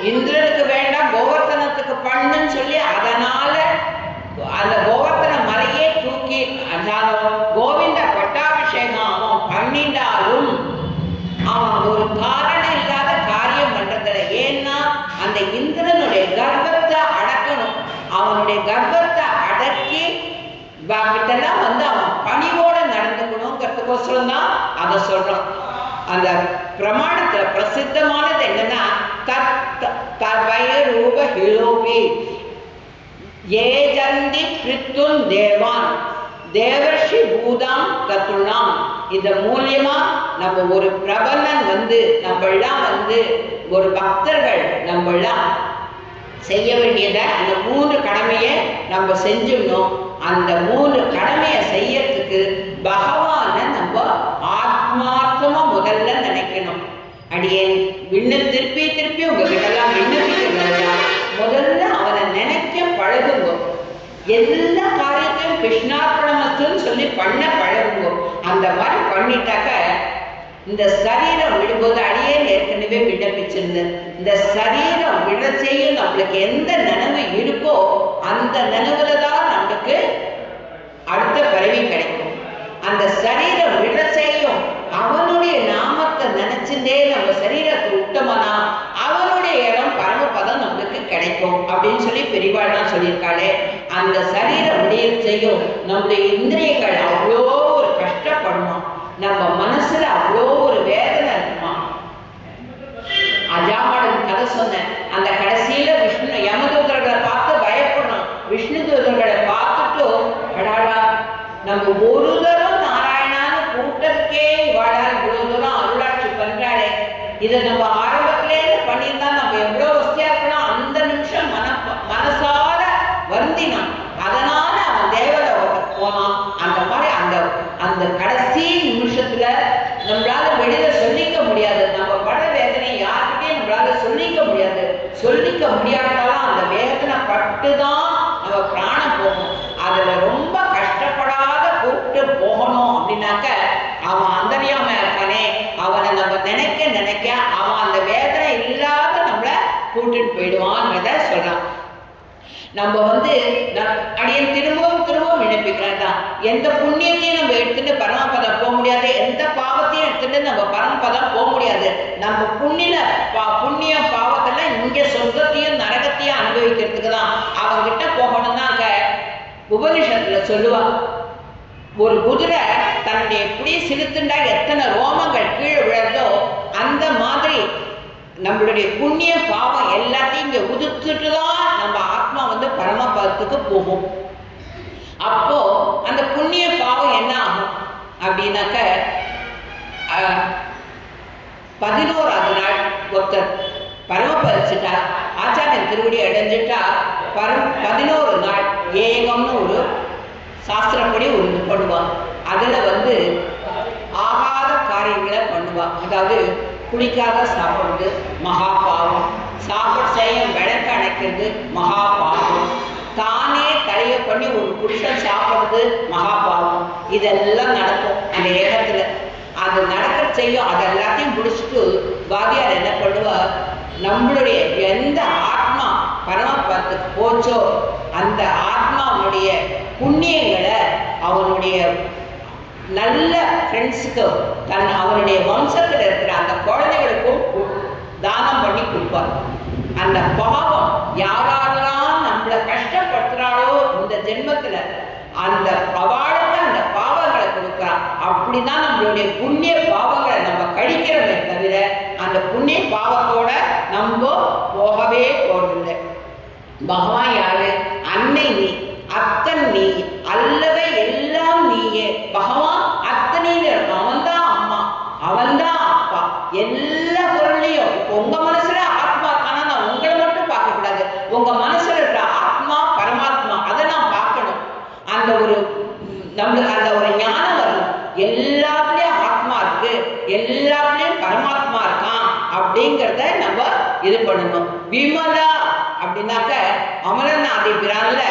இந்திரனுக்கு வேண்டாம், கோவர்த்தனத்துக்கு பண்ணுன்னு சொல்லி அதனால அந்த கோவர்த்தன மலையே தூக்கி கோவிந்த பட்டாபிஷேகம் அவன் பண்ணிட்டாலும் அவன் ஒரு காரணம் இல்லாத காரியம் பண்றதில்ல. ஏன்னா அந்த இந்திரனுடைய கர்ப்பத்தை அடக்கணும். அவனுடைய கர்ப்பத்தை அடக்கி கிட்டெல்லாம் வந்து அவன் பணிவோட நடந்துக்கணுங்கிறதுக்கோசரம் தான் அதை சொல்றான். அந்த பிரமாணத்துல பிரசித்தமானது என்னன்னா, ரூப ஹிலோபி ஏஜந்தி பிரித்துன் தேவான் தேவர்ஷி பூதாம் கத்துணாம். இந்த மூலியமா நம்ம ஒரு பிரபலன் வந்து நம்மளாம் வந்து ஒரு பக்தர்கள் நம்மளாம் செய்ய வேண்டியதை அந்த 3 கடமையை நம்ம செஞ்சிடணும். அந்த 3 கடமையை செய்யறதுக்கு பகவானை நம்ம ஆத்மார்த்தமா முதல்ல நினைக்கணும். அடியே திருப்பி திருப்பி உங்ககிட்ட எல்லாம் விண்ணப்பிக்கிறதா, முதல்ல அவனை நினைக்க பழகுங்க. எல்லா காரியத்தையும் கிருஷ்ணார்ப்பணமத்துன்னு சொல்லி பண்ண பழகுங்க. அந்த மாதிரி பண்ணிட்டாக்க இந்த சரீரம் விடும்போது அடியே ஏற்கனவே விண்ணப்பிச்சிருந்தேன். இந்த சரீரம் விட செய்யும் நம்மளுக்கு எந்த நினைவு இருக்கோ அந்த நினைவுல தான் நம்மளுக்கு அடுத்த பிறவி கிடைக்கும். அந்த சரீரம் விட செய்யும் அவனுடைய நாமத்தை நினைச்சுட்டே நம்ம சரீரத்தை விட்டோம்னா அவனுடைய இடம் பரமபதம் நம்மளுக்கு கிடைக்கும் அப்படின்னு சொல்லி பெரியவாள்லாம் சொல்லியிருக்காளே. அந்த சரீரம் விடைய செய்யும் நம்முடைய இந்திரியங்கள் அவ்வளோ ஒரு கஷ்டப்படுமா, நம்ம மனசுல அவ்வளோ ஒரு வேதனை இருக்குமா. அஜாமடன் கதை சொன்னேன். அந்த கடைசியில விஷ்ணு யமதூதர்களை பார்த்து பயப்படணும். விஷ்ணு தூதர்களை பார்த்துட்டு அடாடா நம்ம ஒரு தரம் நாராயணான்னு கூட்டத்துக்கே இவாளால் இவ்வளவு தூரம் அருளாட்சி பண்றாளே, இதை நம்ம ஆரம்பத்திலேயே பண்ணியிருந்தா நம்ம எவ்வளவு வசதியா இருக்கலாம். அந்த நிமிஷம் மனசார வருந்தினான். அதனால அவன் தேவலோகத்துக்கு போனான். அந்த மாதிரி அந்த கடைசி நிமிஷத்துல நம்மளால வெளியில சொல்லிக்க முடியாது. நம்ம பட வேதனை யாருக்கிட்டையும் நம்மளால சொல்லிக்க முடியாது. சொல்லிக்க முடியாட்டாலும் அந்த வேதனை பட்டுதான் நம்ம பிராணம் போகணும். அதுல ரொம்ப கஷ்டப்படாத கூப்பிட்டு போகணும் அப்படின்னாக்க அவன் அந்தரியாம இருக்கானே, அவனை நம்ம நினைக்க நினைக்க அவன் அந்த வேதனை இல்லாத நம்மளை கூட்டிட்டு போயிடுவான்றத சொல்றான். நம்ம வந்து அடியே திரும்பவும் திரும்பவும் விண்ணப்பிக்கிறேன் தான். எந்த புண்ணியத்தையும் நம்ம எடுத்துட்டு பரமபதம் போக முடியாது, எந்த பாவத்தையும் எடுத்துட்டு நம்ம பரமபதம் போக முடியாது. நம்ம புண்ணிய பாவத்துல இங்க சொர்க்கத்தையும் நரகத்தையும் அனுபவிக்கிறதுக்கு தான் அவங்கிட்ட போகணும்னாக்க உபனிஷத்துல சொல்லுவா. ஒரு குதிரை தன்னுடைய புடி சிலுத்துண்டா எத்தனை ரோமங்கள் கீழே விழறதோ அந்த மாதிரி நம்மளுடைய புண்ணிய பாவம் எல்லாத்தையும் இங்க உதிர்த்துட்டு தான் நம்ம ஆத்மா வந்து பரமபதத்துக்கு போகும். அப்போ அந்த புண்ணிய பாவம் என்ன ஆகும் அப்படின்னாக்க 11ஆவது நாள் ஒருத்தர் பரமபதிச்சுட்டா, ஆச்சாரியன் திருவடி அடைஞ்சிட்டா 11 நாள் ஏகம்னு ஒரு சாஸ்திரப்படி ஒன்று பண்ணுவான். அதில் வந்து ஆகாத காரியங்களை பண்ணுவான். அதாவது குளிக்காத சாப்பிட்றது மகா பாவம், செய்ய விளக்கு அணைக்கிறது மகா பாவம், தானே தலையை பண்ணி ஒரு புருஷன் சாப்பிட்றது மகா பாவம். இதெல்லாம் நடக்கும் அந்த ஏகத்தில். அது நடக்க செய்யும். அது எல்லாத்தையும் முடிச்சுட்டு வாதியார் என்ன பண்ணுவார், நம்மளுடைய எந்த ஆத்மா பரமபதத்துக்கு போச்சோ அந்த ஆத்மாவுடைய புண்ணியங்களை அவனுடைய நல்ல ஃப்ரெண்ட்ஸுக்கு அவனுடைய வம்சத்தில் இருக்கிற அந்த குழந்தைகளுக்கும் தானம் பண்ணி கொடுப்பார். அந்த பாவம் யாரெல்லாம் நம்மளை கஷ்டப்படுத்துறாளோ இந்த ஜென்மத்தில் அந்த அவளுக்கு அந்த பாவங்களை கொடுக்குறான். அப்படிதான் நம்மளுடைய புண்ணிய பாவங்களை நம்ம கழிக்கிறோமே தவிர அந்த புண்ணிய பாவத்தோட நம்ம போகவே போறதில்லை. பகவான் யாரு? அன்னை நீ, அத்தன் நீ, அல்லவே எல்லாம் நீயே. பகவான் அத்தனையில இருக்கும். அவன்தான் அம்மா, அவன்தான் அப்பா. எல்லா பொருளையும் இப்போ உங்க மனசுல ஆத்மா இருக்கானா நான் உங்களை மட்டும் பார்க்க கூடாது. உங்க மனசுல இருக்கிற ஆத்மா பரமாத்மா அதை நான் பார்க்கணும். அந்த ஒரு நம்மளுக்கு அந்த ஒரு ஞானம் வரணும். எல்லாத்துலயும் ஆத்மா இருக்கு, எல்லாத்துலயும் பரமாத்மா இருக்கான் அப்படிங்கிறத நம்ம இது பண்ணணும். விமலா அப்படின்னாக்க அமரநாதி பிரான்ல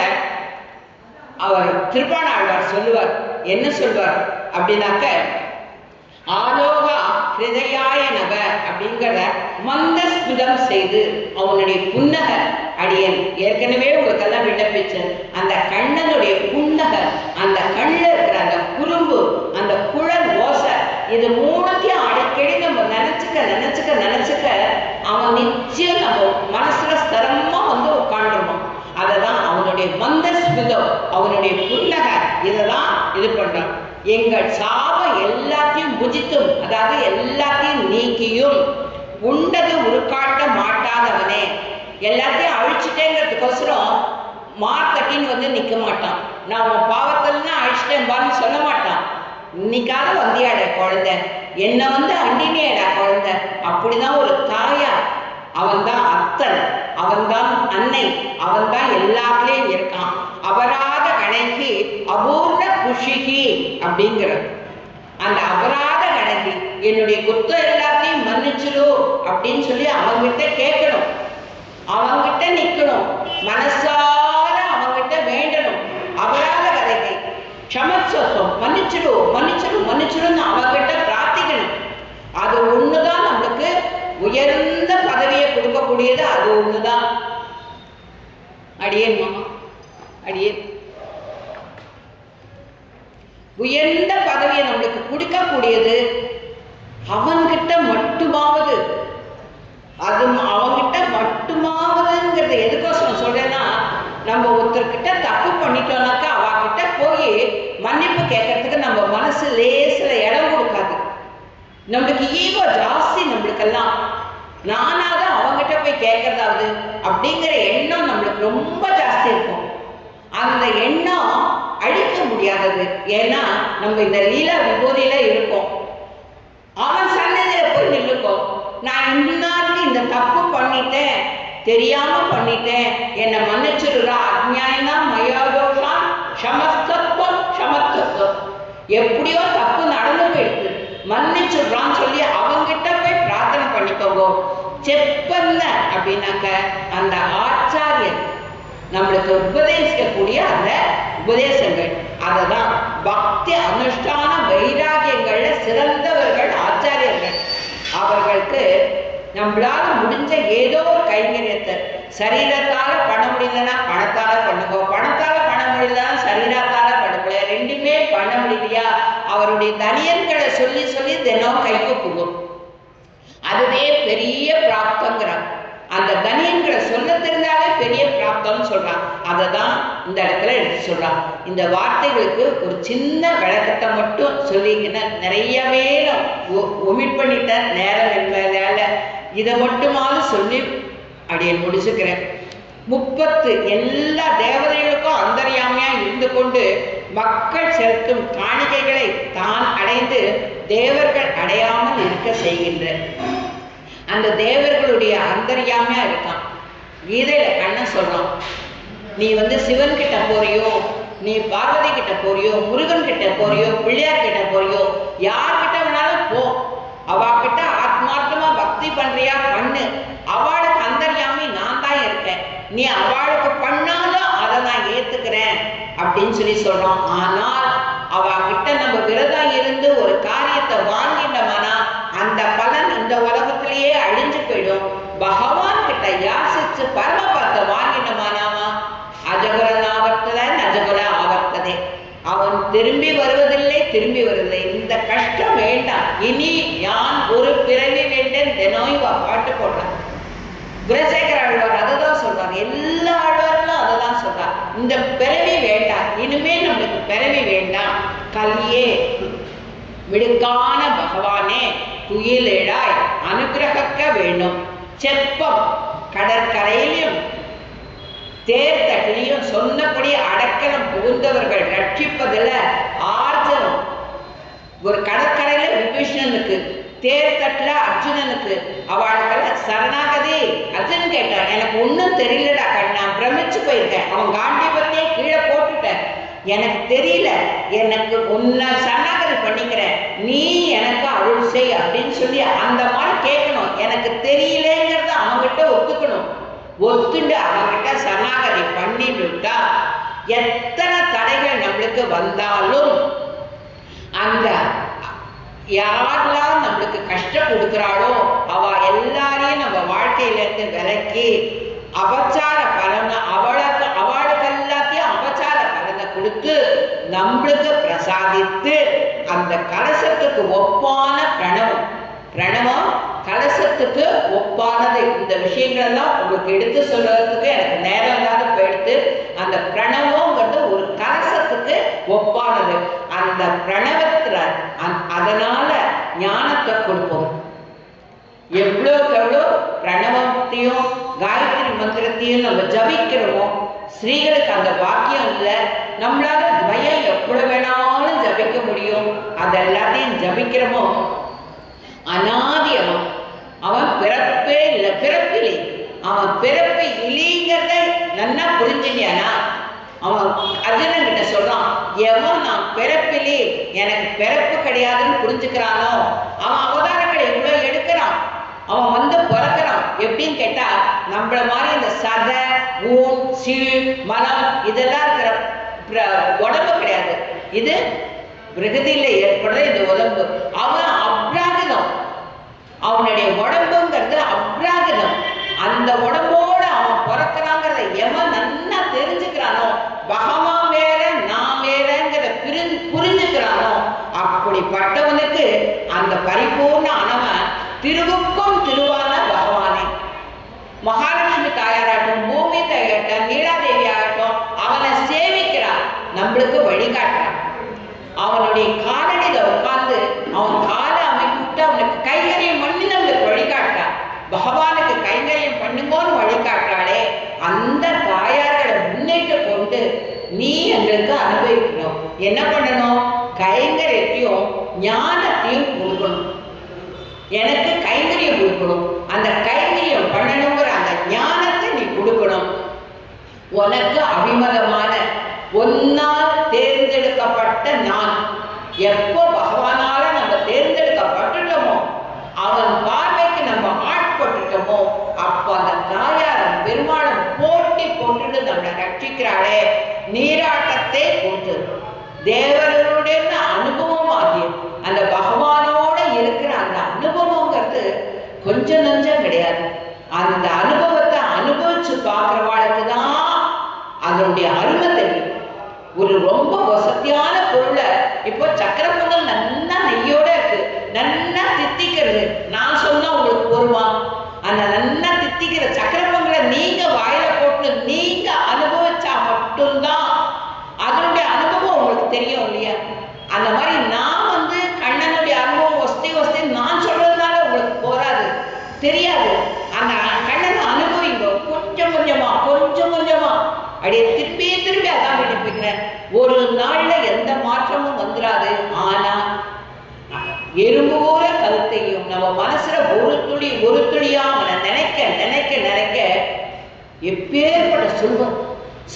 அவர் திருப்பாணாழ்வார் சொல்லுவார். என்ன சொல்வார் அப்படின்னாக்க ஆலோகா ஹிருதயாய நவ அப்படிங்கிற மந்தஸ்மிதம் செய்து அவனுடைய புன்னக அடியன் ஏற்கனவே உங்களுக்கெல்லாம் விண்ணப்பிச்சேன். அந்த கண்ணனுடைய புன்னக, அந்த கண்ணில் இருக்கிற அந்த குறும்பு, அந்த குழல் ஓசை, இது மூணுத்தையும் அடிக்கடி நம்ம நினைச்சுக்க அவன் நிச்சயம் நம்ம மனசுல ஸ்திரமா வந்து உட்காந்துருவான். அததான் அவனுடைய மந்தஸ்மிதம், அவனுடைய புன்னக, இதெல்லாம் இது பண்றான். எங்கள் சாபம் எல்லாத்தையும் புஜித்தும், அதாவது எல்லாத்தையும் நீக்கியும் உண்டது உருக்காட்ட மாட்டாதவனே. எல்லாத்தையும் அழிச்சுட்டேங்கிறதுக்கோசரம் மார்க்கட்டின்னு வந்து நிற்க மாட்டான். நான் உன் பாவத்தில்னா அழிச்சிட்டேன் பான்னு சொல்ல மாட்டான். இன்னைக்காக வந்தியாட குழந்தை, என்னை வந்து அண்டினியாடா குழந்தை. அப்படிதான் ஒரு தாயா. அவன்தான் அத்தன், அவன்தான் அன்னை, அவன்தான் எல்லாத்துலேயும் இருக்கான். அபராத கணக்கி அபூர்ண குஷிகி அப்படிங்கிற அந்த அபராத கணக்கி என்னுடைய குத்தம் எல்லாத்தையும் மன்னிச்சிடு அப்படின்னு சொல்லி அவங்கிட்ட கேட்கணும், அவங்கிட்ட நிற்கணும், மனசார அவங்கிட்ட வேண்டணும். அபராத கணக்கி க்ஷமஸ்வம் மன்னிச்சிடும் அவங்கிட்ட பிரார்த்திக்கணும். அது ஒண்ணுதான் நம்மளுக்கு உயர்ந்த பதவியை கொடுக்கக்கூடியது. அது ஒண்ணுதான். அடியேன் மாமா, அடியேன் உயர்ந்த பதவியை நம்மளுக்கு கொடுக்கக்கூடியது அவன்கிட்ட மட்டுமாவது. அது அவன்கிட்ட மட்டுமாவதுங்கிறது எதுக்கோசரம் சொல்றேன்னா, நம்ம ஒருத்தர்கிட்ட தப்பு பண்ணிட்டோம்னாக்கா அவகிட்ட போய் மன்னிப்பு கேட்கறதுக்கு நம்ம மனசு லேசில் இடம் கொடுக்காது. நம்மளுக்கு ஈகோ ஜாஸ்தி. நம்மளுக்கெல்லாம் நானாவது அவங்ககிட்ட போய் கேட்கறதாவது அப்படிங்கிற எண்ணம் நம்மளுக்கு ரொம்ப ஜாஸ்தி இருக்கும். அந்த எண்ணம் அழிக்க முடியாதது. ஏன்னா நம்ம இந்த லீலா விபூதியில இருக்கோம். அவன் சன்னதியில போய் நில்லுக்கோம். நான் இன்னாருக்கு இந்த தப்பு பண்ணிட்டேன், தெரியாம பண்ணிட்டேன், என்னை மன்னிச்சிருடா, அஜ்ஞானா மயாதோஷா சமஸ்தத்துவம் சமத்துவம். எப்படியோ தப்பு நடந்து போயிடுது, மன்னிச்சுடுறான்னு சொல்லி அவங்கிட்ட போய் பிரார்த்தனை பண்ணிக்கோங்க. செப்பல்ல அப்படின்னாக்க அந்த ஆச்சாரியன் நம்மளுக்கு உபதேசிக்கக்கூடிய அந்த உபதேசங்கள், அததான் பக்தி அனுஷ்டான வைராகியங்கள்ல சிறந்தவர்கள் ஆச்சாரியர்கள். அவர்களுக்கு நம்மளால முடிஞ்ச ஏதோ ஒரு கைங்கரியத்தை சரீரத்தால பண்ண முடியலன்னா பணத்தால பண்ணுங்க, பணத்தால பண்ண முடியலன்னா சரீரத்தால பண்ணுங்க. ரெண்டுமே பண்ண முடியலையா அவருடைய தனியன்களை சொல்லி சொல்லி தினம் கைக்கு புகும். அதுவே பெரிய பிராப்தங்கிறார். அந்த கணியன்களை சொல்ல தெரிஞ்சாலே பெரிய பிராப்தம்னு சொல்றான். அதை தான் இந்த இடத்துல எடுத்து சொல்றான். இந்த வார்த்தைகளுக்கு ஒரு சின்ன விளக்கத்தை மட்டும் சொல்லிக்கிட்ட நிறையவே ஒமிட் பண்ணிட்ட நேரம் என்பதால இதை மட்டுமாவது சொல்லி அப்படியே முடிச்சுக்கிறேன். 30 எல்லா தேவதைகளுக்கும் அந்தர்யாமியா இருந்து கொண்டு மக்கள் செலுத்தும் காணிக்கைகளை தான் அடைந்து தேவர்கள் அடையாமல் இருக்க செய்கின்ற அந்த தேவர்களுடைய அந்தர்யாமியா இருக்கான். கீதையில கண்ணன் சொல்றான், நீ சிவன் கிட்ட போறியோ, நீ பார்வதி கிட்ட போறியோ, முருகன் கிட்ட போறியோ, பிள்ளையார் கிட்ட போறியோ, யார்கிட்ட வேணாலும் போ, அவகிட்ட ஆத்மார்த்தமா பக்தி பண்றியா பண்ணு, அவளுக்கு அந்தர்யாமி நான் தான் இருக்கேன், நீ அவளுக்கு பண்ணாலும் அதை நான் ஏத்துக்கிறேன் அப்படின்னு சொல்றான். ஆனால் அவகிட்ட நம்ம விரதம் இருந்து ஒரு காரியத்தை வாங்கிட்டோம்னா அந்த பலன் இந்த உலகத்திலேயே அழிஞ்சு போயிடும். பகவான் கிட்ட யாசிச்சு பரமபத்தை வாங்கிட்டோமானாமா அஜகுலன் ஆவர்த்தத நஜகுல ஆவர்த்ததே, அவன் திரும்பி வருவதில்லை, திரும்பி வருவதில்லை. இந்த கஷ்டம் வேண்டாம், இனி யான் ஒரு பிறவி வேண்டேன் தினம் இவ பாட்டு போடுறான். குலசேகர ஆழ்வார் அதை தான் சொல்றார், எல்லா ஆழ்வார்களும் அதை தான் சொல்றார். இந்த பிறவி வேண்டாம், இனிமே நம்மளுக்கு பிறவி வேண்டாம், கலியே மிடுக்கான பகவானே துயிலேடாய் அனுகிரகிக்க வேண்டும். செப்பம் கடற்கரையிலும் தேர்தட்டிலையும் சொன்னபடி அடக்கலம் புகுந்தவர்கள் ரட்சிப்பதில் ஆர்ஜனம். ஒரு கடற்கரையில விபீஷணனுக்கு, தேர்தட்டுல அர்ஜுனனுக்கு, அவளுக்கு சரணாகதி. அர்ஜுனன் கேட்டான், எனக்கு ஒன்றும் தெரியலடா கண்ணா, பிரமிச்சு போயிருக்கேன், அவன் காண்டிபத்தையே கீழே போட்டுட்டேன், எனக்கு தெரியல, எனக்கு உன்னை சரணாகதி பண்ணிக்கிறேன், நீ எனக்கு அருள் செய் அப்படின்னு சொல்லி அந்த மாதிரி கேட்கணும். எனக்கு தெரியலங்கிறத அவன்கிட்ட ஒத்துக்கணும். ஒத்துண்டு அவன்கிட்ட சரணாகதி பண்ணிட்டுட்டா எத்தனை தடைகள் நம்மளுக்கு வந்தாலும் அந்த யாரெல்லாம் நம்மளுக்கு கஷ்டம் கொடுக்குறாளோ அவ எல்லாரையும் நம்ம வாழ்க்கையிலேருந்து விலக்கி அபச்சார பலனை அவளுக்கு எல்லாத்தையும் அபச்சார பலனை கொடுத்து நம்மளுக்கு பிரசாதித்து அந்த கலசத்துக்கு ஒப்பான பிரணவம் கலசத்துக்கு ஒப்பானது. இந்த விஷயங்கள்லாம் உங்களுக்கு எடுத்து சொல்றதுக்கு எனக்கு நேரம் இல்லாத போயிடுத்து. அந்த பிரணவங்கிறது ஒரு கலசத்துக்கு ஒப்பானது. அந்த பிரணவத்துல அதனால ஞானத்தை கொடுப்போம். எவ்வளோக்கு எவ்வளோ பிரணவத்தையும் காயத்ரி மந்திரத்தையும் நம்ம ஜபிக்கிறோமோ, ஸ்ரீகளுக்கு அந்த பாக்கியம் இல்லை, நம்மளால பயம் எவ்வளவு வேணாலும் ஜபிக்க முடியும். அது எல்லாத்தையும் ஜபிக்கிறோமோ அனாதி அவன் பிறப்பே இல்லை, பிறப்பிலே அவன் பிறப்பு இல்லைங்கிறத நல்லா புரிஞ்சுட்டியானா? அவன் அர்ஜுனன் கிட்ட சொல்றான், எவன் நான் பிறப்பிலே எனக்கு பிறப்பு கிடையாதுன்னு புரிஞ்சுக்கிறானோ அவன் அவதாரங்களை இவ்வளவு எடுக்கிறான். அவன் பிறக்கிறான் எப்படின்னு கேட்டா, நம்மள மாதிரி இந்த சத ஊன் சீழ் மலம் இதெல்லாம் இருக்கிற உடம்பு கிடையாது. இது பிரகதியில ஏற்படுற இந்த உடம்பு. அவன் அப்ராகிதம், அவனுடைய உடம்புங்கிறது அப்ராகிதம். அந்த உடம்போட அவன் பிறக்கிறாங்கிறத எவன் நல்லா தெரிஞ்சுக்கிறானோ, பகவான் வேற நான் வேறங்கிறத புரிஞ்சுக்கிறானோ அப்படிப்பட்டவனுக்கு அந்த பரிபூர்ண ஆனவன் திருவுக்கும் திருவான பகவானே. மகாலட்சுமி தாயாராகட்டும், பூமி தாயாகட்டும், நீலாதேவி ஆகட்டும், அவனை சேவிக்கிறான், நம்மளுக்கு வழிகாட்டுறான். அவனுடைய காலடியில உட்கார்ந்து அவன் காலை அமைக்கிட்டு அவனுக்கு கைங்கரியம் பண்ணி நம்மளுக்கு வழிகாட்டான். பகவானுக்கு கைங்கரியம் பண்ணும்போது வழிகாட்டாளே, அந்த தாயார்களை முன்னிட்டு கொண்டு நீ எங்களுக்கு அனுபவிக்கணும். என்ன பண்ணணும்? கைங்கரியத்தையும் ஞானத்தையும் கொடுக்கணும். எனக்கு கைங்கரியம் கொடுக்கணும், அந்த கைங்கரியம் பண்ணணுங்கிற அந்த ஞானத்தை நீ கொடுக்கணும். உனக்கு அபிமதமான ஒன்னால் தேர்ந்தெடுக்கப்பட்ட நான், எப்போ பகவானால நம்ம தேர்ந்தெடுக்கப்பட்டுட்டோமோ, அவன் பார்வைக்கு நம்ம ஆட்பட்டுட்டோமோ, அப்போ அந்த தாயாரும் பெருமாளும் போட்டி போட்டுட்டு நம்மளை ரட்சிக்கிறாளே, நீராட்டத்தை கொடுத்து தேவர்களுடைய அனுபவம் ஆகிய அந்த பகவானோட இருக்கிற அந்த அனுபவங்கிறது கொஞ்சம் நஞ்சம் கிடையாது. அந்த அனுபவத்தை அனுபவிச்சு பார்க்கிறவாளுக்கு தான் அதனுடைய அருமை தெரியும். ஒரு ரொம்ப வசதியான பொருளை இப்போ சக்கரை எறும்பூர கருத்தையும் நம்ம மனசுல ஒரு துளியா அவனை நினைக்க நினைக்க நினைக்க எப்பேற்பட்ட சுல்பம்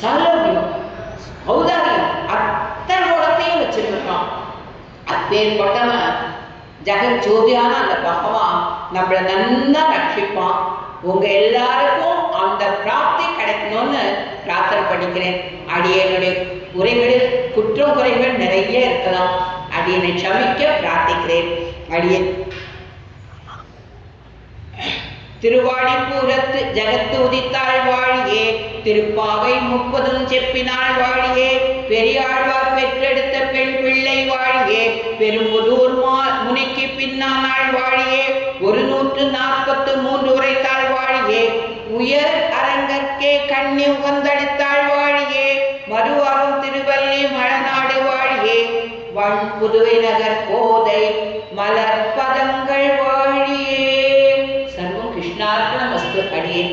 சரவியம் ஔதாரியம் அத்தனை குணத்தையும் வச்சிருக்கான். அப்பேற்பட்டவன் ஜெகத் ஜோதியான அந்த பகவான் நம்மளை நன்னா ரட்சிப்பான். உங்க எல்லாருக்கும் அந்த பிராப்தி கிடைக்கணும்னு பிரார்த்தனை பண்ணிக்கிறேன். அடியனுடைய குறைகளில் குற்றம் குறைகள் நிறைய இருக்கலாம். அடியனை க்ஷமிக்க பிரார்த்திக்கிறேன். அடியன் திருவாடிப்பூரத்து ஜகத்து உதித்தாள் வாழியே, திருப்பாவை 30 செப்பினாள் வாழியே, பெரியாழ்வார் பெற்றெடுத்த பெண் பிள்ளை வாழியே, பெரும்புதூர் முனிக்கு பின்னானாள் வாழியே, 143 உரைத்தாள் வாழியே, உயர் அரங்கற்கே கண்ணி உகந்தளித்தாள் வாழியே, மறுவாரும் திருவள்ளி மழநாடு வாழியே, வண் புதுவை நகர் கோதை மலர் பதங்கள் வாழியே. சர்வம் கிருஷ்ணார்ப்பணமஸ்து. அடியேன்